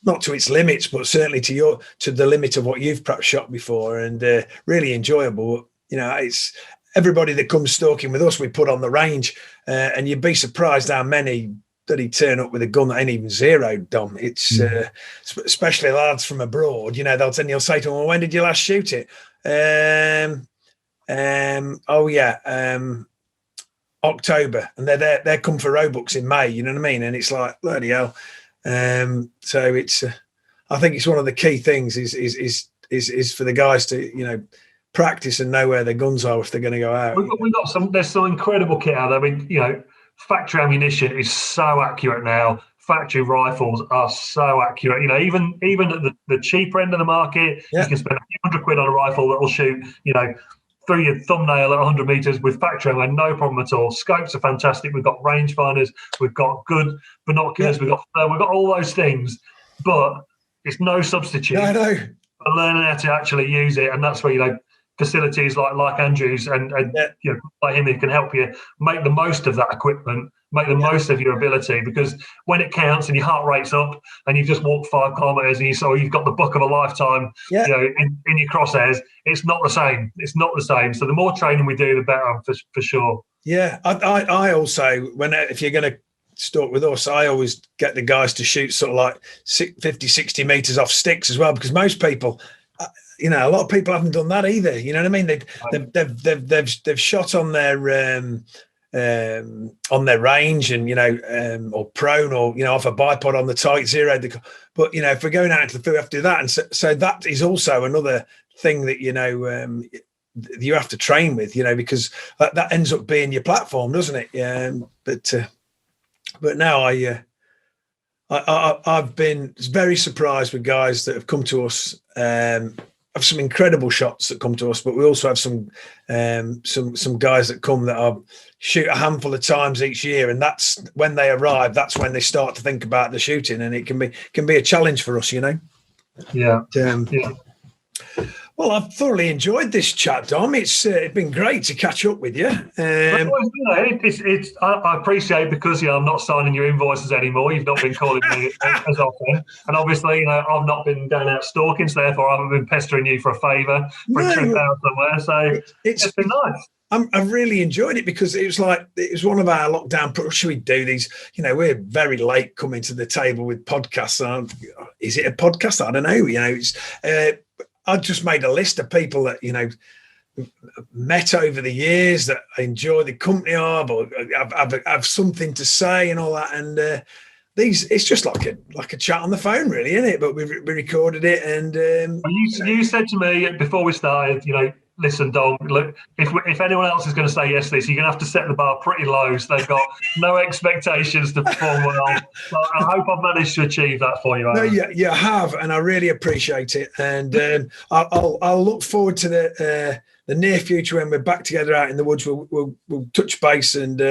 not to its limits, but certainly to the limit of what you've perhaps shot before, and really enjoyable. It's everybody that comes stalking with us, we put on the range, and you'd be surprised how many that he turn up with a gun that ain't even zeroed, Dom. It's especially lads from abroad, they'll say to them, well, when did you last shoot it? October, and they're come for Roebucks in May, you know what I mean? And it's like, bloody hell. So it's I think it's one of the key things is for the guys to practice and know where their guns are if they're going to go out. There's some incredible kit out there. I mean, factory ammunition is so accurate now. Factory rifles are so accurate. Even at the cheaper end of the market, you can spend a few £100 on a rifle that will shoot, through your thumbnail at 100 meters with factory ammo, no problem at all. Scopes are fantastic. We've got rangefinders. We've got good binoculars. We've got all those things, but it's no substitute for learning how to actually use it. And that's where facilities like Andrew's and like him, who can help you make the most of that equipment, make the most of your ability, because when it counts and your heart rate's up and you've just walked 5 kilometers and you've got the buck of a lifetime in your crosshairs, it's not the same. So the more training we do, the better, for sure. I also, if you're going to stalk with us, I always get the guys to shoot sort of like 50, 60 meters off sticks as well, because most people, a lot of people haven't done that either. You know what I mean? They've shot on their range and or prone or off a bipod on the tight zero. But if we're going out into the field, we have to do that, and so that is also another thing that you have to train with. Because that ends up being your platform, doesn't it? But now I've been very surprised with guys that have come to us. Have some incredible shots that come to us, but we also have some guys that come that shoot a handful of times each year, and that's when they arrive. That's when they start to think about the shooting, and it can be a challenge for us, Yeah. Well, I've thoroughly enjoyed this chat, Dom. It's been great to catch up with you. I appreciate it because I'm not signing your invoices anymore. You've not been calling me as often, and obviously, I've not been going out stalking, so therefore I haven't been pestering you for a favour for a trip out somewhere. So it's been nice. I've really enjoyed it because it was one of our lockdown. Should we do these? We're very late coming to the table with podcasts. Is it a podcast? I don't know. It's. I just made a list of people that met over the years that I enjoy the company of, or have something to say and all that. And it's just like a chat on the phone, really, isn't it? But we recorded it, and you said to me before we started, listen, Dom, look, if anyone else is going to say yes to this, you're going to have to set the bar pretty low, so they've got no expectations to perform well. So I hope I've managed to achieve that for you, Aaron. No, you have, and I really appreciate it. And I'll look forward to the near future when we're back together out in the woods. We'll touch base and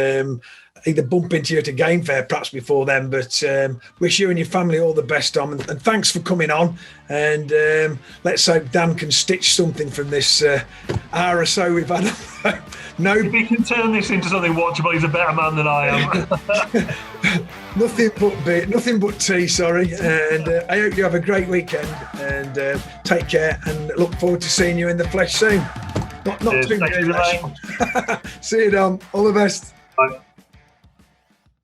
either bump into you at a game fair perhaps before then, but wish you and your family all the best, Dom, and thanks for coming on, and let's hope Dan can stitch something from this hour or so we've had. If he can turn this into something watchable, he's a better man than I am. nothing but tea, sorry, and I hope you have a great weekend, and take care, and look forward to seeing you in the flesh soon. Not too much. See you, See you, Dom. All the best.